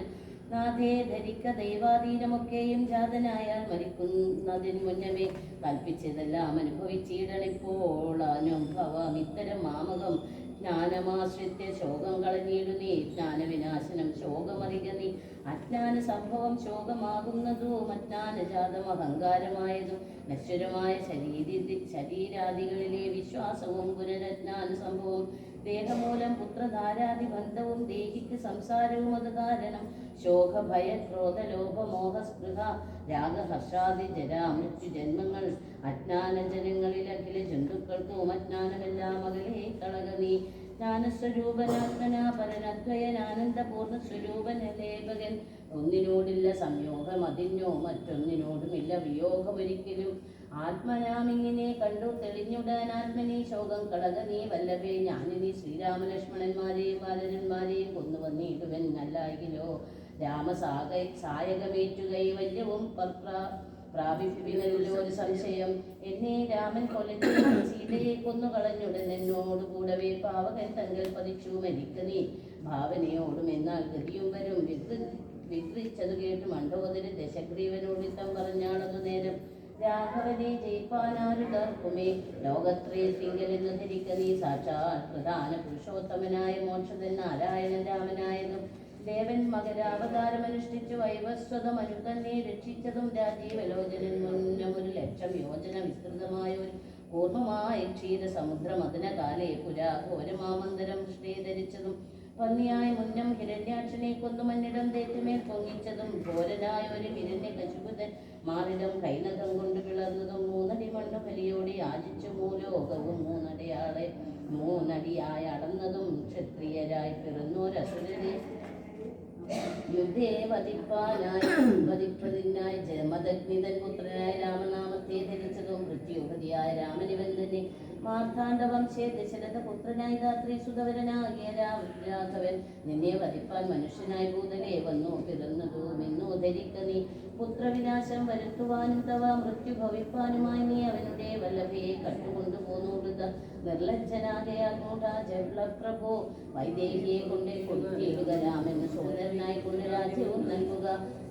നാഥേ ധരിക്ക ദൈവാധീനമൊക്കെയും ജാതനായാൽ മരിക്കുന്നതിന് മുന്നമേ കൽപ്പിച്ചതെല്ലാം അനുഭവിച്ചിടണിപ്പോൾ. അനുഭവം ഇത്തരം മാമകം ജ്ഞാനമാശ്രിത്യ ശോകം കളഞ്ഞിടു നീ. ജ്ഞാനവിനാശനം ശോകമറിക നീ. അജ്ഞാന സംഭവം ശോകമാകുന്നതും അജ്ഞാനജാതം അഹങ്കാരമായതും നശ്വരമായ ശരീരാദികളിലെ വിശ്വാസവും പുനരജ്ഞാന സംഭവം ദേഹമൂലം പുത്രധാരാദി ബന്ധവും ദേഹിക്ക് സംസാരവും അത് കാരണം. ശോക ഭയ ക്രോധ ലോഭ മോഹസ്പൃഹ രാഗഹർഷാദി ജരാ മൃത്യു ജന്മങ്ങൾ അജ്ഞാനജനങ്ങളിൽ അഖില ജന്തുക്കൾക്കും അജ്ഞാനമെല്ലാം അകലെ കളക നീ. ജ്ഞാനസ്വരൂപനാത്മനാ പരനദ്വയനാനന്ദപൂർണ്ണ സ്വരൂപനലേപകൻ. ഒന്നിനോടില്ല സംയോഗം അതിനോ മറ്റൊന്നിനോടുമില്ല വിയോഗമൊരിക്കലും. ആത്മനാമിങ്ങനെ കണ്ടു തെളിഞ്ഞുടാൻ ആത്മനീ ശോകം കളക നീ വല്ലഭേ. ഞാനിനി ശ്രീരാമലക്ഷ്മണന്മാരെയും ബാലന്മാരെയും കൊന്നുവന്നിടുവൻ അല്ലായിലോ. സായകമേറ്റു കൈവല്യവും പ്രാപിപ്പിനല്ലോ ഒരു സംശയം. എന്നെ രാമൻ കൊലഞ്ഞു സീതയെ കൊന്നു കളഞ്ഞുടൻ എന്നോട് കൂടവേ പാവകൻ തങ്ങൾ പതിച്ചു മരിക്ക നീ. ഭാവനയോടും എന്നാൽ ഗതിയും വരും. വിഗ്രഹിച്ചതു കേട്ട് മണ്ഡോദരൻ ദശഗ്രീവനോടിത്തം പറഞ്ഞാളതു നേരം. രാഘവനെ ജയിപ്പാനാരു തർക്കുമേ ലോകത്രയത്തിങ്കലെന്ന് ധരിക്ക നീ. സാക്ഷാൽ പ്രധാന പുരുഷോത്തമനായ മോക്ഷതൻ നാരായണൻ രാമനായതും ദേവൻ മകരാവതാരമനുഷ്ഠിച്ചു വൈവസ്വതം അനുതന്നെ രക്ഷിച്ചതും രാജീവലോചനൻ മുന്നമൊരു 1,00,000 യോജന വിസ്തൃതമായ ഒരു കൂർമ്മമായ ക്ഷീരസമുദ്രം അതിനകാലേ പുരാഘോരമാമന്തരം ധരിച്ചതും പന്നിയായ മുന്നം ഹിരണ്യാക്ഷനെ കൊന്നു മന്നിടം തേറ്റുമേൽ പൊങ്ങിച്ചതും ഘോരനായ ഒരു ഹിരണ്യകശുപുതൻ മാറിടം കൈനകം കൊണ്ട് പിളർന്നതും 3 അടി മണ്ണു ബലിയോടെ യാചിച്ചു മൂലോകവും 3 അടിയായി അടന്നതും ക്ഷത്രിയരായി പിറന്നോരസുരരെ യുദ്ധേ വധിപ്പതിനായി ജമദഗ്നിതൻ പുത്രനായ രാമനാമത്തെ ധരിച്ചതും മൃത്യുപതിയായ രാമനിവൻ തന്നെ മാർത്താണ്ഡ വംശേ ദശരഥ പുത്രനായി ധാത്രി സുതവരനാകിയ രാഘവൻ. നിന്നെ വധിപ്പാൻ മനുഷ്യനായി ഭൂതലേ വന്നു പിറന്നതും എന്നോ ധരിക്ക നീ. പുത്രവിനാശം വരുത്തുവാനും തവ മൃത്യു ഭവിപ്പാനുമായി നീ അവനുടെ വല്ലഭയെ കട്ടുകൊണ്ടു പോന്നു. നിർലജ്ജനാകയാത്മൂഢാചപ്രഭോ വൈദേഹിയെ കൊണ്ട് കൊടുത്തിടുക രാമന് സോദരനായി കൊണ്ട് രാജ്യവും നൽകുക.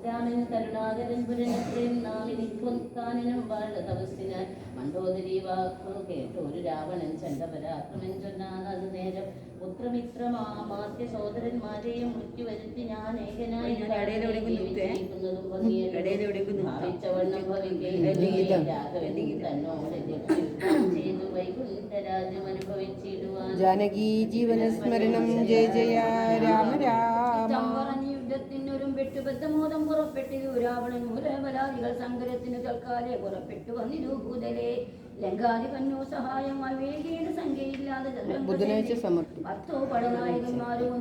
രാമൻ കരുണാകരൻ പുരനത്രെയും നാമിനിക്കാനും വാഴ തപസ്സിനാൽ മണ്ഡോദരി വാക്കു കേട്ടൊരു രാവണൻ ചണ്ടപരാക്രമൻ ചൊന്നാത് നേരം പുത്രമിത്രമാത്യ സോദരന്മാരെയും മൃത്യു വരുത്തി ഞാൻ ഏകനായി ഭാവിച്ചവണ്ണം തന്നോട് ചെയ്തു വൈകുണ്ഠരാജ്യം അനുഭവിച്ചിടുവാൻ. ജാനകി ജീവന സ്മരണം ജയ ജയ രാമ രാമ. യുദ്ധത്തിനൊരും പെട്ടുബദ്ധമോദം പുറപ്പെട്ടിരു രാവണൻ മൂലബലാദികൾ സങ്കരത്തിന് തൽക്കാലെ പുറപ്പെട്ടു വന്നിരു ഭൂതലെ. ലങ്കാധിപന്നു സഹായമായി വേഗേന സംഖ്യയില്ലാതെ ബുധനാഴ്ച സമർപ്പിക്കും. 10 പടനായകന്മാരും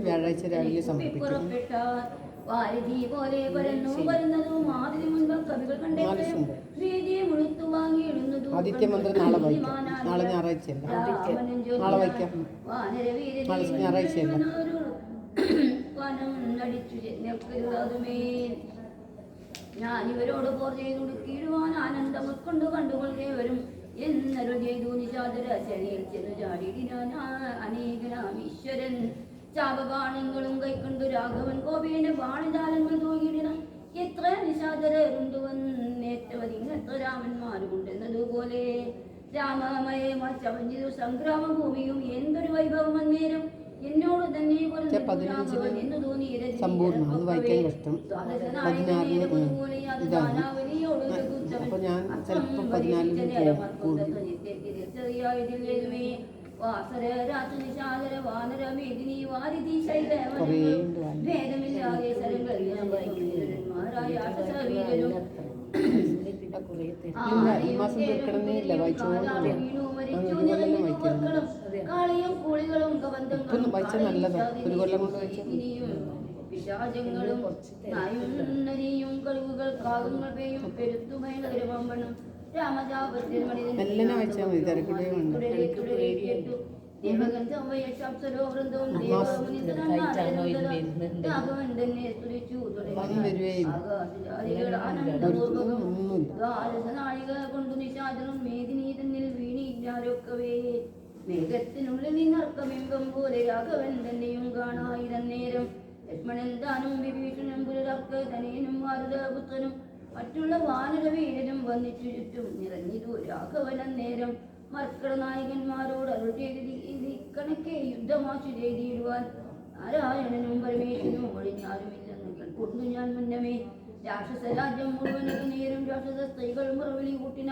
വ്യാഴാഴ്ച രാവിലെ സമർപ്പിക്കും. പുറപ്പെട്ട വാരിധി പോലെ വരുന്നതും മാതിരി മുൻപ് കവികൾ കണ്ടേക്കും വേദിയെ മുഴുത്തു വാങ്ങിയിടുന്നതും ആദിത്യമന്ത്രം നാളെ വായിക്കാം. നാളെ ഞായറാഴ്ചയല്ല, നാളെ വായിക്കാം. ഞായറാഴ്ചയല്ല. ഞാൻ ഇവരോട് പോർ ചെയ്തു ഉടുക്കിയിടുവാൻ ആനന്ദം ഉൾക്കൊണ്ട് കണ്ടുകൊള്ളേ വരും എന്നൊരു ചെയ്തു നിശാചര ശരിയിൽ ചെന്ന് ചാടിയിടാൻ അനേകനാം ഈശ്വരൻ. ചാപബാണങ്ങളും കൈക്കൊണ്ടു രാഘവൻ കോപേന ബാണിജാലങ്ങൾ തൂകിയിട എത്ര നിശാചരുണ്ടുവന്നേറ്റവരിങ് എത്ര രാമന്മാരുമുണ്ടെന്നതുപോലെ രാമമയമാ ചവഞ്ചിതു സംഗ്രാമ ഭൂമിയും എന്തൊരു വൈഭവം അന്നേരം എന്നോട് തന്നെ എന്ന് തോന്നി. സമ്പൂർണ്ണം അത് വായിക്കാൻ കഷ്ടം. 14 ഇതാണ്. അപ്പോൾ ഞാൻ ചിലപ്പോൾ 14 പോകും. ഈ മാസം തീർക്കണമെന്നേ ഇല്ല, വായിച്ചോളൂ. ഇപ്പൊന്നും വായിച്ചാൽ നല്ലതാണ്. ഒരു കൊല്ലം കൊണ്ട് വായിച്ചാൽ പിശാചങ്ങളും കഴിവുകൾ കാകങ്ങൾ പേയും പെരുത്തുമേണം രാമജാപത്തിൽ എല്ലാം വായിച്ചാൽ മതി. തിരക്കിട്ടേ വേണ്ട. കൊണ്ടു നിശാചനം മേദിനീ തന്നിൽ വീണില്ലാരൊക്കവേ മേഘത്തിനുള്ളിൽ നിന്നർക്കമെങ്കം പോലെ രാഘവൻ തന്നെയും കാണായിരം ലക്ഷ്മണൻ താനും വിഭീഷണനും പുലർക്ക് തനയനും ഭാരതപുത്രനും മറ്റുള്ള വാനരവീരനും വന്നിച്ചു ചുറ്റും നിറഞ്ഞിരു രാഘവൻ അന്നേരം മർക്കട നായകന്മാരോട് അരുൾ ചെയ്ത് കണക്കെ യുദ്ധമാശു ചെയ്തിടുവാൻ നാരായണനും പരമേശ്വരനും ഒഴിഞ്ഞാരുമില്ലെന്ന് കൊണ്ടു ഞാൻ മുന്നമേ രാക്ഷസരാജ്യം മുഴുവനും നേരം രാക്ഷസ സ്ത്രീകൾ മുറവിളി കൂട്ടിന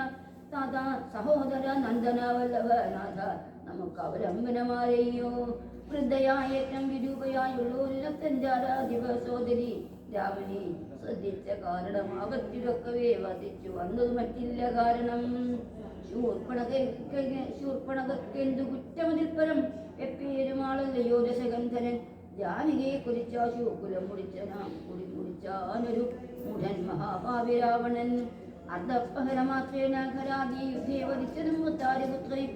താതാ സഹോദര നന്ദന വല്ലഭനാഥ നമുക്ക് അവലംബനമാരെയോ വൃദ്ധയായേറ്റം വിരൂപയായുള്ളൊരു സോദരി രാമനെ ശ്രദ്ധിച്ച കാരണം അവത്തിലൊക്കവേ വധിച്ചു വന്നത് മറ്റില്ല കാരണം ശൂർപ്പണകെന്തു കുറ്റമതിൽ പരം എപ്പേരുമാളല്ലയോ ദശകന്ധരൻ ജാനകിയെ കുറിച്ചാശു കുലം മുടിച്ചാനൊരു മുടൻ മഹാഭാവി രാവണൻ അർദ്ധപഹരമാത്രേണ ഖരാദി യുദ്ധേ വധിച്ചതും മുത്താരിപുത്രയും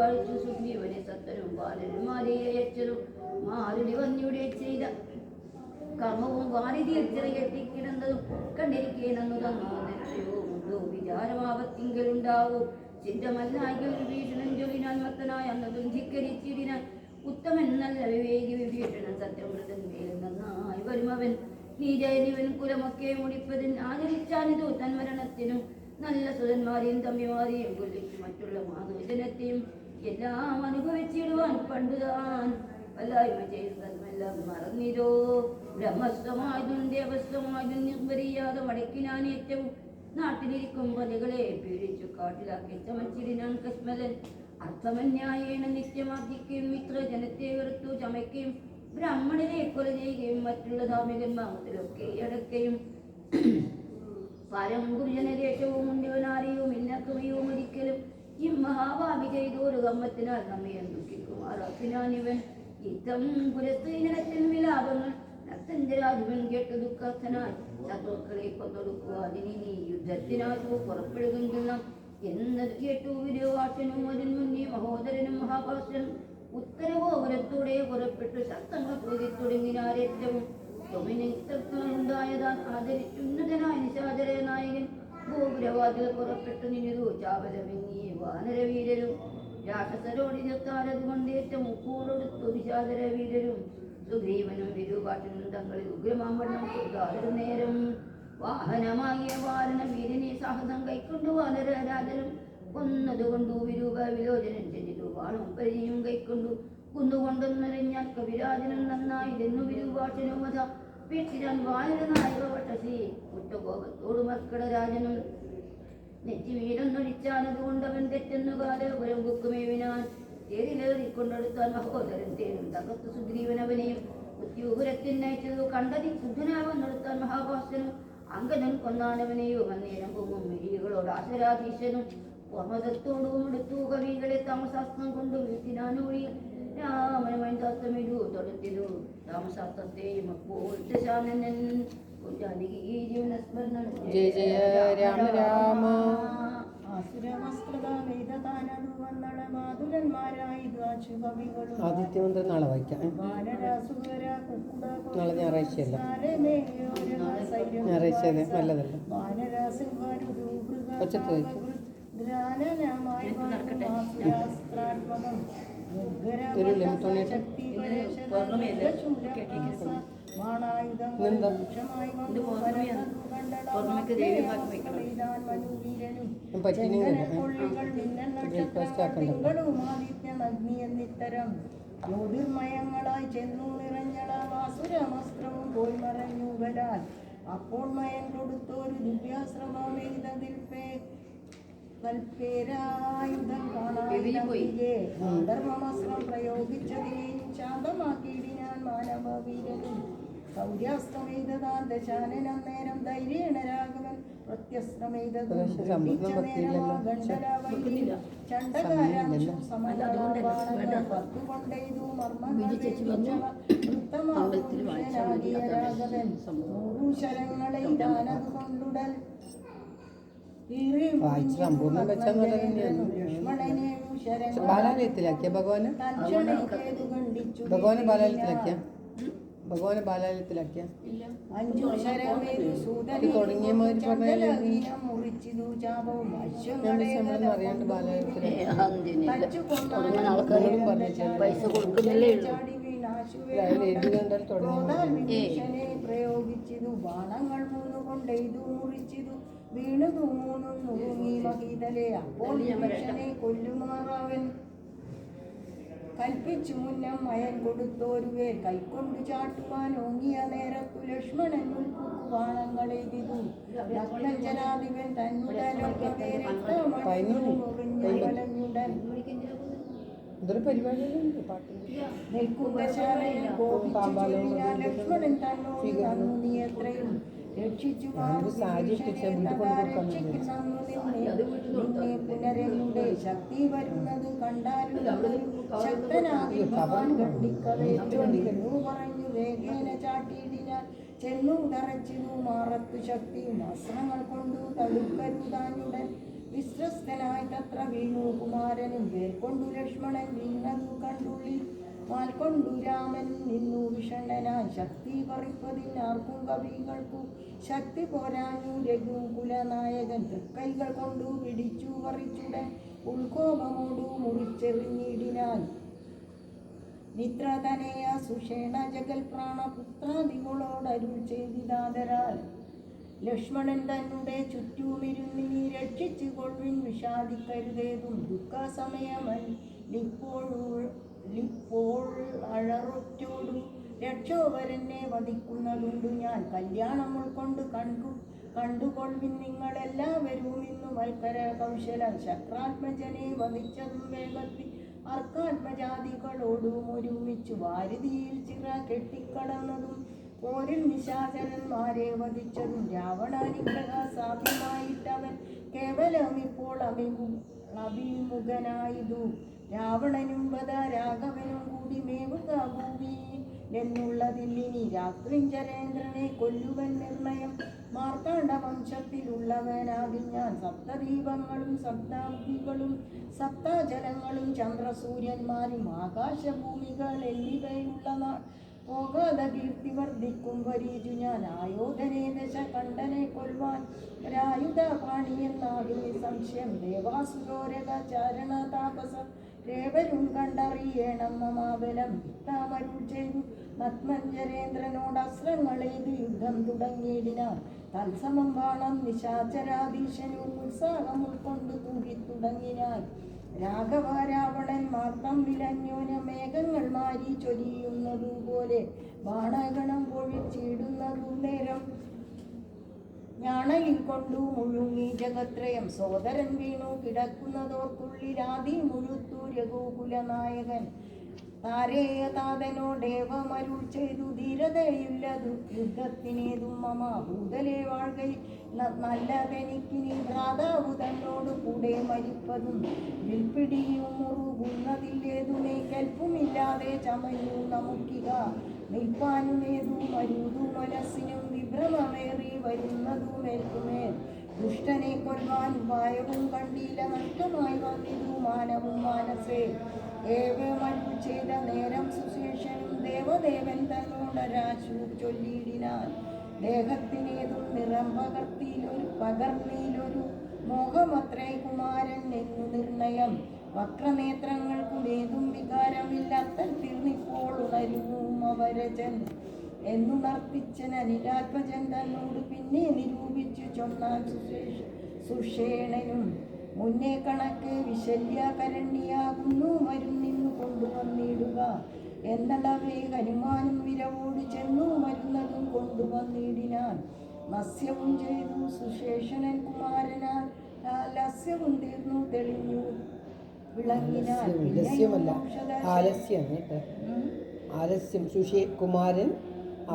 അഴിച്ചു സുഗ്രീവനെ സത്തനും ബാലന്മാരെ അയച്ചതും മാരുതി വന്നിയുടെ ചെയ്ത കർമ്മവും വാരിതിയിൽ ചിറകെത്തിക്കിടന്നതും കണ്ടിരിക്കേനെന്നു തന്നോ ഉണ്ടോ വിചാരമാവത്തിങ്കലുണ്ടാവൂ ചിന്തമല്ലായി വിഭീഷണൻ ജോലിനാൽ മത്തനായ അന്നതും ധിക്കരിച്ചിടിനാൽ ഉത്തമൻ നല്ല വിവേകി വിഭീഷണൻ സത്യമൃതൻ മേലും നന്നായി വരുമവൻ നീജയനിവൻ കുലമൊക്കെ മുടിപ്പതിൻ ആചരിച്ചാനിതു തന്മരണത്തിനും നല്ല സുതന്മാരെയും തമ്മിമാരെയും കൊല്ലിച്ചു മറ്റുള്ള മാതൃജനത്തെയും എല്ലാം അനുഭവിച്ചിടുവാൻ പണ്ടുതാൻ വല്ലായ്മ ചെയ്തതെല്ലാം മറന്നിരോ ബ്രഹ്മസ്വമായതും ദേവസ്വമായതും നിർവരിയാതെ മടക്കിനാൻ ഏറ്റവും നാട്ടിലിരിക്കും പതികളെ പീഡിച്ചു കാട്ടിലാക്കി ചമച്ചിടിനാൻ കശ്മലൻ അർത്ഥമന്യായേണ നിത്യമാർജിക്കുകയും മിത്രജനത്തെ വെറുത്തു ചമയ്ക്കുകയും ബ്രാഹ്മണരെ കൊല ചെയ്യുകയും മറ്റുള്ള ധാർമ്മികന്മാർത്തിലൊക്കെ അടക്കുകയും പരം ഗുരുജനദേശവും ഉണ്ടിവനാരെയും ഇന്നക്കുമയും ഒരിക്കലും ഈ മഹാഭാവി ചെയ്തൊരു കമ്മത്തിനാൽ നമ്മെ ദുഃഖിക്കുമാറാക്കിനാനിവൻ യുദ്ധം പുരസ്ത്രീനത്തിൽ വിലാപങ്ങൾ നക്തഞ്ചരാജുവൻ കേട്ടു ദുഃഖസ്ഥനായി ശത്രുക്കളെ കൊന്നൊടുക്കുവാതിനി നീ യുദ്ധത്തിനാശു പുറപ്പെടുകെങ്കിൽ എന്നത് കേട്ടു വിരുവാട്ടനും അതിന് മുന്നേ മഹോദരനും മഹാപാർശ്വനും ഉത്തരഗോപുരത്തോടെ പുറപ്പെട്ടു ശക്തങ്ങൾ പൊതി തുടങ്ങിനാരേറ്റവും ഉണ്ടായതാൽ ആദരിച്ചുന്നതനായ നിശാചര നായകൻ ഗോപുരവാതിൽ പുറപ്പെട്ടു നിന്നിരു ചാവലമെങ്ങിയ വാനരവീരരും രാക്ഷസരോടിനെത്താലത് കൊണ്ടേറ്റ മുക്കൂടൊടുത്തൊരു ചാതര വീരരും സുഗ്രീവനും വിരൂപാക്ഷനും തങ്ങളിൽ ഉഗ്രമാവണ്ണം കൊടുക്കാതൊരു നേരം വാഹനമാകിയ വാരണ വീരനെ സാഹസം കൈക്കൊണ്ടു വാനരരാജനും കൊന്നതുകൊണ്ടു വിരൂപ വിലോചനം ചെന്നിട്ടു വാണും പരിചയം കൈക്കൊണ്ടു കുന്നുകൊണ്ടെന്നറിഞ്ഞാൽ കവിരാജനും നന്നായിതെന്നു വിരൂപാക്ഷനും വധ വീട്ടിലാൻ വാനര നായക വട്ടസി കുറ്റകോപത്തോടു മർക്കടരാജനും നെറ്റി വീരൊന്നൊഴിച്ചാനത് കൊണ്ടവൻ തെറ്റെന്നു കാലപുരം ബുക്കുമേവിനാൻ തേരിലേറിക്കൊണ്ടെടുത്താൻ മഹോദരൻ തേരും തകർത്തു സുഗ്രീവനവനെയും ഉദ്യോഗരത്തിനയച്ചതു കണ്ടതി ബുദ്ധനാവെന്നെടുത്താൻ മഹാഭാസ്യനും അങ്കദൻ കൊന്നാനവനെയും അന്നേരം പൊങ്ങും മിഴികളോട് ആശരാധീശനും ഓർമ്മതത്തോടും എടുത്തു കവികളെ താമസാസ്ത്രം കൊണ്ട് വീട്ടിനാനൂഴി രാമനമൈന്താസ്തമിരു തൊടുത്തിരു താമസാസ്ത്രത്തെയും അപ്പോൾ ദശാനനൻ ജയ ജയ രാമ രാമ. ആദിത്യമന്ത്രം നാളെ വായിക്കാം. നാളെ ഞായറാഴ്ചയല്ല, ഞായറാഴ്ച നല്ലതല്ല. ഒച്ചത്ത് വായിക്കാം. ജ്യോതിർമയങ്ങളായി ചെന്നു നിറഞ്ഞളാസുരമസ്ത്രവും പോയി മറഞ്ഞു വരാൻ അപ്പോൾ മയൻ കൊടുത്തോരു ദിവ്യാശ്രമമേതതിൽപേ കൽപ്പേരായുധം കാണാധർമ്മമസ്ത്രം പ്രയോഗിച്ചതിനെയും ശാന്തമാക്കിയിടിനാൻ മാനവവീരനും സൗര്യാസ്ത്രമെയ്താൻ ദശാനനം നേരം ധൈര്യേണ രാഘവൻ പ്രത്യസ്ത്രമെയ്തതും ചണ്ടകാരാംശം പത്തുകൊണ്ടെയ്തു മർമ്മനാകിയ രാഘവൻ 100 ശരങ്ങളെയ്താനത് കൊണ്ടുടൽ വായിച്ച് സമ്പൂർണ്ണം വെച്ചാൽ നല്ല തന്നെയാണ്. ബാലാലയത്തിലാക്കിയ ഭഗവാന് ഭഗവാനെ ബാലാലയത്തിലാക്കിയ ഭഗവാനെ ബാലാലയത്തിലാക്കിയ തുടങ്ങിയ മാതിരി പറഞ്ഞാൽ അറിയാണ്ട് പൈസ കൊടുക്കുന്നില്ലേ ഉള്ളൂ. എഴുതി കണ്ടാൽ തുടങ്ങി പ്രയോഗിച്ചിതു ബാണങ്ങൾ മൂന്നുകൊണ്ടെയ്തു മുറിച്ചിതു വീണതു മൂന്നും നുറുങ്ങി മഹീതലെ അപ്പോൾ മനുഷ്യനെ കൊല്ലുമാറാവൻ കൽപ്പിച്ചു മുന്നം മയൻ കൊടുത്തോരുവേ കൈക്കൊണ്ടു ചാട്ടുവാൻ ഓങ്ങിയ നേരത്തു ലക്ഷ്മണൻ ഉൾപ്പുക്കു ബാണങ്ങളെയ്തിതു രക്തജനാധിപൻ തന്നുടലൊക്കെ രക്തമണിഞ്ഞുടൻ ഇതൊരു പരിപാടികളുണ്ട് പാട്ട്. ലക്ഷ്മണൻ തന്നോട് തന്നു നീ എത്രയും രക്ഷിച്ചു പുനരെന്നുടെ ശക്തി വരുന്നത് കണ്ടാലും ശക്തനായി ഗണ്ഡിക്കവേറ്റു പറഞ്ഞു വേഗേന ചാട്ടിയിടിനാൽ ചെന്നു തറച്ചിതു മാറത്തു ശക്തിയും അസ്ത്രങ്ങൾ കൊണ്ടു തടുക്കരുതാനുടൻ വിശ്വസ്തനായി തത്ര വീണു കുമാരനും വേർക്കൊണ്ടു ലക്ഷ്മണൻ വീണതു കണ്ടുള്ളിൽ മാൽക്കൊണ്ടു രാമൻ നിന്നു വിഷണ്ണനായി ശക്തി പറിപ്പതിനാർക്കും കവികൾക്കു ശക്തി പോരാഞ്ഞു രഘുകുലനായകൻ തൃക്കൈകൾ കൊണ്ടു പിടിച്ചു പറിച്ചുടൻ ഉൾക്കോപമോടു മുറിച്ചെറിഞ്ഞിടിനാൽ നിത്രതനയ സുഷേണ ജഗൽ പ്രാണപുത്രാദികളോടരുൾ ചെയ്തിതാതരാൽ ലക്ഷ്മണൻ തന്നെ ചുറ്റുമിരുന്നിനി രക്ഷിച്ചു കൊള്ളിൻ വിഷാദിക്കരുതേതും ദുഃഖസമയമിപ്പോൾ അഴറൊറ്റോടും രക്ഷോവരനെ വധിക്കുന്നതുണ്ടു ഞാൻ കല്യാണം ഉൾക്കൊണ്ട് കണ്ടുകൊള്ളിൻ നിങ്ങളെല്ലാവരും ഇന്നു മത്കര കൗശലം ശക്രാത്മജനെ വധിച്ചതും വേഗത്തിൽ അർക്കാത്മജാതികളോടും ഒരുമിച്ചു വാരുതിയിൽ ചിറ കെട്ടിക്കടന്നതും പോരിൽ നിശാചരന്മാരെ വധിച്ചതും രാവണാനുഗ്രഹ സാധ്യമായിട്ടവൻ കേവലം ഇപ്പോൾ അഭിമുഖനായതു രാവണനും വധ രാഘവനും കൂടി മേവുക ഭൂമി എന്നുള്ളതില്ലിനി രാത്രിഞ്ചരേന്ദ്രനെ കൊല്ലുവൻ നിർണയം മാർത്താണ്ഡ വംശത്തിലുള്ളവനാകി ഞാൻ സപ്തദീപങ്ങളും സപ്താബ്ദികളും സപ്താജലങ്ങളും ചന്ദ്രസൂര്യന്മാരും ആകാശഭൂമികൾ എന്നിവയുള്ള നാൾ പോകാതെ കീർത്തി വർദ്ധിക്കും വരീജു ഞാൻ ആയോധനെ ദശ കണ്ഠനെ കൊല്ലുവാൻ ഒരായുധ പാണിയെന്നാകും സംശയം ദേവാസുരോരക ചാരണ താപസ രേവരും കണ്ടറിയണം മമാബലം താമരുൾ ചെയ്തു നഗ്നഞ്ചരേന്ദ്രനോട് അസ്ത്രങ്ങളേത് യുദ്ധം തുടങ്ങിയിടിനാൻ തത്സമം ബാണം നിശാചരാധീശനും ഉത്സാഹം ഉൾക്കൊണ്ട് തൂകിത്തുടങ്ങിനാൻ രാഘവ രാവണന്മാർ തമ്മിലന്യോന മേഘങ്ങൾ മാരി ചൊരിയുന്നതുപോലെ ബാണഗണം പൊഴിച്ചിടുന്നതു നേരം ഞാണയിൽ കൊണ്ടു മുഴുങ്ങി ജഗത്രയം സോദരൻ വീണു കിടക്കുന്നതോർക്കുള്ളിലാദി മുഴുത്തു രഘുകുല നായകൻ താരേയ താതനോടേവമരുൾ ചെയ്തു ധീരതയുള്ളതു യുദ്ധത്തിനേതും മമ ഭൂതലേ വാഴ്കൈ നല്ലതെനിക്കിനി ഭ്രാതാവു തന്നോട് കൂടെ മരിപ്പതും വിൽപ്പിടിയും മുറുകുന്നതില്ലേതുമേ കൽപ്പുമില്ലാതെ ചമഞ്ഞു നമുക്കിക നിൽപ്പാനുമേതു മരുതു മനസ്സിനും വിഭ്രമമേറി വരുന്നതുമേൽക്കുമേൽ ദുഷ്ടനെ കൊല്ലുവാൻ ഉപായവും കണ്ടില്ല നഷ്ടമായി വന്നിതു മാനവും മാനസേ ഏവമരുൾ ചെയ്ത നേരം സുശേഷനും ദേവദേവൻ തന്നോടരാശു ചൊല്ലിയിടിനാൻ ദേഹത്തിനേതും നിറം പകർന്നീലൊരു മോഹമത്രേ കുമാരൻ എന്നു നിർണയം വക്രനേത്രങ്ങൾക്കുമേതും വികാരമില്ലാത്ത തീർന്നിപ്പോൾ ഉണരുന്നു അവരജൻ എന്നുണർത്തിച്ചൻ അനിരാത്മജൻ തന്നോട് പിന്നെ നിരൂപിച്ചു ചൊന്നാൻ സുഷേണനും മുന്നേ കണക്ക് വിശല്യകരണ്യാകുന്നു മരുന്നിന്നു കൊണ്ടുവന്നിടുക എന്നളവേ ഹനുമാനും വിരവോട് ചെന്നു മരുന്നതും കൊണ്ടുവന്നിടിനാൻ മത്സ്യവും ചെയ്തു സുശേഷണൻ കുമാരനാൽ ലാസ്യവും തീർന്നു തെളിഞ്ഞു വിളങ്ങിനാൻ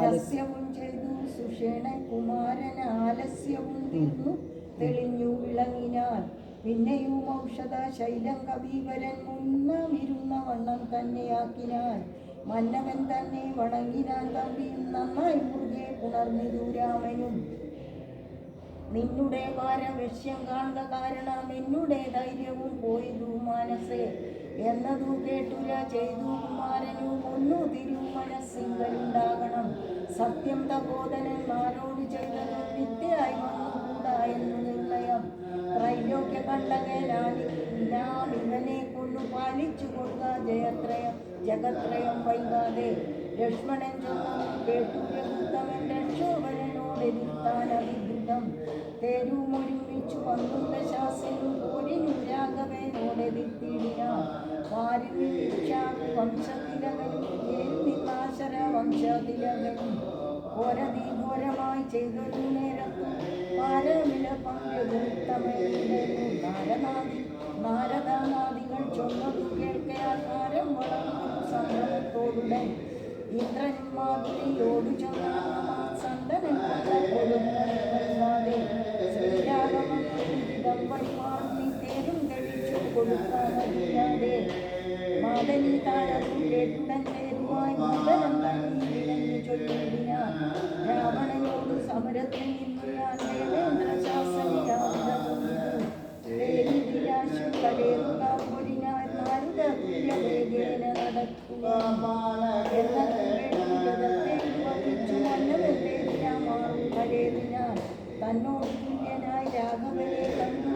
ലാസ്യവും ചെയ്തു സുഷേണൻ കുമാരൻ ആലസ്യവും തീർന്നു തെളിഞ്ഞു വിളങ്ങിനാൻ പിന്നെയും ഔഷധ ശൈലം കവീവരൻ മുന്നമിരുന്ന വണ്ണം തന്നെയാക്കിനാൻ മന്നവൻ തന്നെ വണങ്ങിനാൻ തമ്പിയും നന്നായി മുറുകെ പുണർന്നിതു രാമനും നിന്നുടെ പാരവശ്യം കാണുക കാരണം എന്നുടെ ധൈര്യവും പോയതു മനസ്സേ എന്നതു കേട്ടുര ചെയ്തു കുമാരനു ഒന്നു തിരു മനസ്സിങ്കലുണ്ടാകണം സത്യം തപോധനന്മാരോട് ചെയ്തത് വിദ്യയായി വന്നുകൂടാ എന്നു നിർണയം ത്രൈലോക്യ കണ്ടകനാം ഇവനെ കൊണ്ടു പാലിച്ചു കൊടുക്ക ജഗത്രയം വൈകാതെ ലക്ഷ്മണൻ ചൊന്നു കേട്ടു രഘുത്തമൻ രക്ഷോഭരനോട് എതിർത്താൻ അവിദ്യുതം തേരുമൊരുമിച്ചു പന്ത്രണ്ട് ശാസ്യനും പോരിനു രാഘവനോട് എതിർത്തിടിനാൻ വംശത്തിലകനും നിന്നാശര വംശത്തിലകനും ഘോരമായി ചെയ്തൊരു നേരത്തു പാരമില പങ്കെടുത്തമേന്നു നാരദാനാദികൾ ചൊന്നതു കേൾക്കയാൽ കാരം വളർന്നൊരു സംഭവത്തോടുടൻ ഇന്ദ്രനും മാധുരിയോടു ചന്ദ്രൻ കൊടുക്കാതെ ശ്രീരാഘവം വഴിപാടി തേരും തെളിച്ചു കൊടുക്കാതെ മാതനി താരതും കേട്ടുടൻ തേരുമായി മന്ദനം കണ്ണീരിടഞ്ഞു ചൊല്ലിടിനാൻ രാവണനോട് സമരത്തിൽ നിന്നു ഞാൻ ദേവേന്ദ്ര ശാസനിയാവിധു തേരിതിരാശു കലേറുക പൊരിനാൻ നാരുത തുല്യവേഗേന നടക്കുക തന്നോട് തുല്യനായി രാഘവനെ കണ്ടു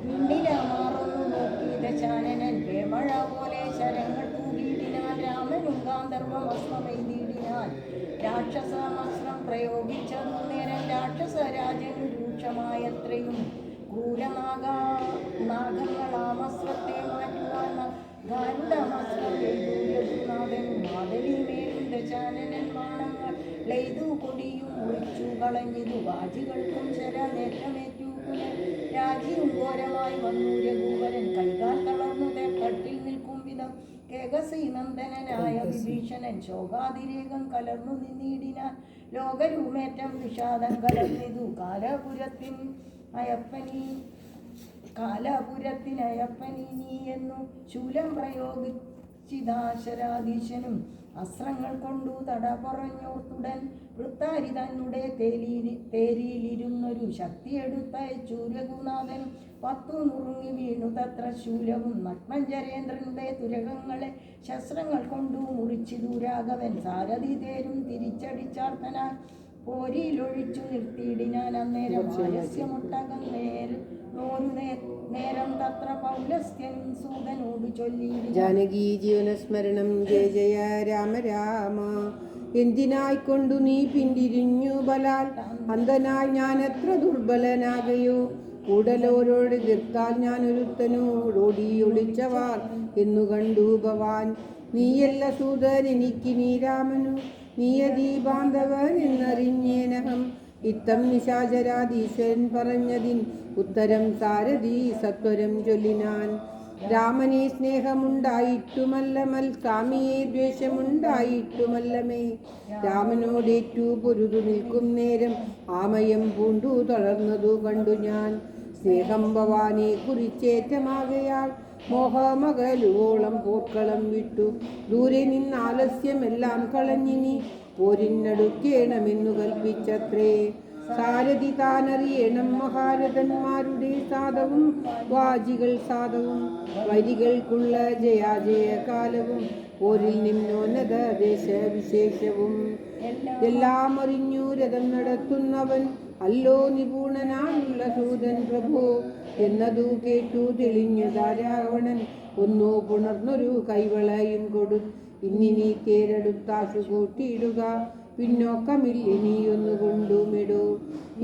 മിണ്ടില മാറുന്നു നോക്കി ദശാനനൻ വേമഴ പോലെ ശരങ്ങൾ തൂകിയിടിനാൽ രാമനും ഗാന്ധർവമസ്ത്രമെയ്തിടിനാൽ രാക്ഷസമസ്ത്രം പ്രയോഗിച്ചതു നേരം രാക്ഷസരാജനു രൂക്ഷമായത്രയും ക്രൂരനാഗങ്ങളാമസ്ത്രത്തെ മാറ്റുവാൻ ഗാരുഡമസ്ത്രം യദുനാഥനും മാതലിമേലും ദശാനനൻ ബാണങ്ങൾ ലെയ്തു കൊടിയും ഒഴിച്ചു കളഞ്ഞിതു വാജികൾക്കും ശരനേറ്റമേറ്റു രാജിയും ഘോരമായി വന്നു രഘുവരൻ കൈകാൽ തളർന്നു തട്ടിൽ നിൽക്കും വിധം കേകസി നന്ദനായ വിഭീഷണൻ ശോകാതിരേകം കലർന്നു നിന്നിടിനാൻ ലോകരൂമേറ്റം വിഷാദം കലർന്നിതു കാലപുരത്തിനയപ്പനി നീ എന്നു ശൂലം പ്രയോഗിച്ചിദാശരാധീശനും അസ്ത്രങ്ങൾ കൊണ്ടു തട പറഞ്ഞോർത്തുടൻ വൃത്താരി തന്നെ തേരിയിലിരുന്നൊരു ശക്തിയെടുത്തയച്ചു രഘുനാഥൻ 10 നുറുങ്ങി വീണു തത്ര ശൂലവും നഗ്നഞ്ചരേന്ദ്രനുടെ തുരകങ്ങളെ ശസ്ത്രങ്ങൾ കൊണ്ടു മുറിച്ചിതു രാഘവൻ സാരഥി തേരും തിരിച്ചടിച്ചാർത്തനാൽ പോരിയിലൊഴിച്ചു നിർത്തിയിടിനാൻ അന്നേരം ആലസ്യമൊട്ടകം നേരം തത്ര പൗലസ്ത്യൻ സൂതനോട് ചൊല്ലി ജാനകി ജീവനസ്മരണം ജയ ജയ രാമ രാമ. എന്തിനായിക്കൊണ്ടു നീ പിന്തിരിഞ്ഞു ബലാൽ, അന്ധനായി ഞാൻ എത്ര ദുർബലനാകയോ. കൂടലോരോട് എതിർത്താൽ ഞാൻ ഒരുത്തനോടോടി ഒളിച്ചവാർ എന്നു കണ്ടു ഭവാൻ. നീയല്ല സൂതൻ എനിക്ക് നീ രാമനു, നീയതീ ബാന്ധവൻ എന്നറിഞ്ഞേനഹം. ഇത്തം നിശാചരാധീശ്വരൻ പറഞ്ഞതിൻ ഉത്തരം സാരഥി സത്വരം ചൊല്ലിനാൻ. രാമനെ സ്നേഹമുണ്ടായിട്ടുമല്ലമൽ, സ്വാമിയെ ദ്വേഷമുണ്ടായിട്ടുമല്ലമേ. രാമനോടേറ്റു പൊരുതു നിൽക്കും നേരം ആമയം പൂണ്ടു തളർന്നതു കണ്ടു ഞാൻ. സ്നേഹം ഭവാനെ കുറിച്ചേറ്റമാകയാൽ മോഹമകലുവോളം പോർക്കളം വിട്ടു. ദൂരെ നിന്നാലസ്യമെല്ലാം കളഞ്ഞിനി പോരിനടുക്കേണമെന്നു കൽപ്പിച്ചത്രേ. സാരഥി താനറിയണം മഹാരഥന്മാരുടെ സാധവും വാജികൾ സാധവും. വരികൾക്കുള്ള ജയാജയകാലവും പോരിൽ നിമ്നോന്നത ദേശവിശേഷവും. എല്ലാം അറിഞ്ഞു രഥം നടത്തുന്നവൻ അല്ലോ നിപുണനായുള്ള സൂതൻ പ്രഭു എന്നതു കേട്ടു തെളിഞ്ഞതാ രാവണൻ. ഒന്നു പുണർന്നൊരു കൈവളയും കൊടു. ഇന്നിനി തേരെടുത്താശു കൂട്ടിയിടുക, പിന്നോക്കമില്ലിനിയൊന്നു കൊണ്ടുമിടൂ.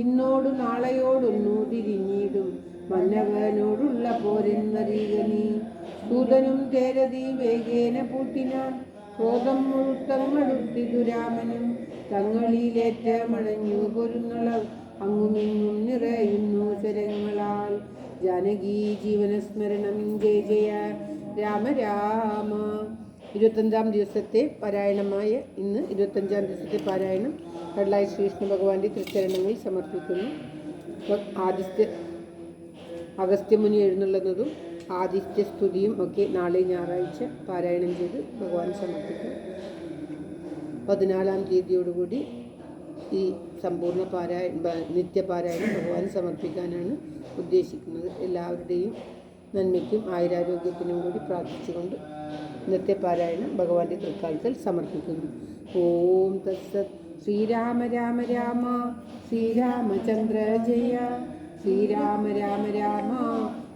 ഇന്നോടു നാളെയോടൊന്നു തിരിഞ്ഞിടും മന്നവനോടുള്ള പോരെന്നറിയുക നീ. സൂതനും തേരതി വേഗേന പൂട്ടിനാൻ. ക്രോധം മുഴുത്തങ്ങടുത്തിതു രാമനും. തങ്ങളിലേറ്റമണഞ്ഞു പൊരുന്നളവ് അങ്ങുമിങ്ങും നിറയുന്നു ശരങ്ങളാൽ. ജാനകി ജീവനസ്മരണം ജയ ജയ രാമ രാമ. 25-ാം ദിവസത്തെ പാരായണമായ ഇന്ന് 25-ാം ദിവസത്തെ പാരായണം കടലായി ശ്രീകൃഷ്ണ ഭഗവാന്റെ തൃച്ചരണങ്ങളിൽ സമർപ്പിക്കുന്നു. അഗസ്ത്യമുനി എഴുന്നള്ളുന്നതും ആദിത്യ സ്തുതിയും ഒക്കെ നാളെ ഞായറാഴ്ച പാരായണം ചെയ്ത് ഭഗവാൻ സമർപ്പിക്കും. 14-ാം തീയതിയോടുകൂടി ഈ സമ്പൂർണ്ണ നിത്യപാരായണം ഭഗവാൻ സമർപ്പിക്കാനാണ് ഉദ്ദേശിക്കുന്നത്. എല്ലാവരുടെയും നന്മയ്ക്കും ആയുരാരോഗ്യത്തിനും കൂടി പ്രാർത്ഥിച്ചുകൊണ്ട് ഇന്നത്തെ പാരായണം ഭഗവാന്റെ തൃക്കാൽക്കൽ സമർപ്പിക്കുന്നു. ഓം തത്സത്. ശ്രീരാമ രാമ രാമ ശ്രീരാമചന്ദ്ര ജയ. ശ്രീരാമ രാമ രാമ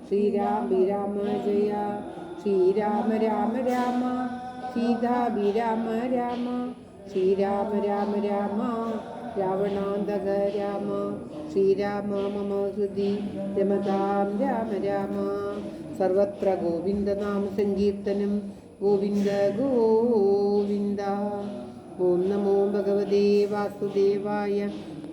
ശ്രീരാമ ജയ. ശ്രീരാമ രാമ രാമ സീതാഭിരാമ രാമ. ശ്രീരാമ രാമ രാമ രാവണാന്തക രാമ. ശ്രീരാമ മമ ഹൃദി രമതാം രാമ രാമ. സർവത്ര ഗോവിന്ദനാമ സങ്കീർത്തനം. ഗോവിന്ദ ഗോവിന്ദ. ഓം നമോ ഭഗവതേ വാസുദേവായ.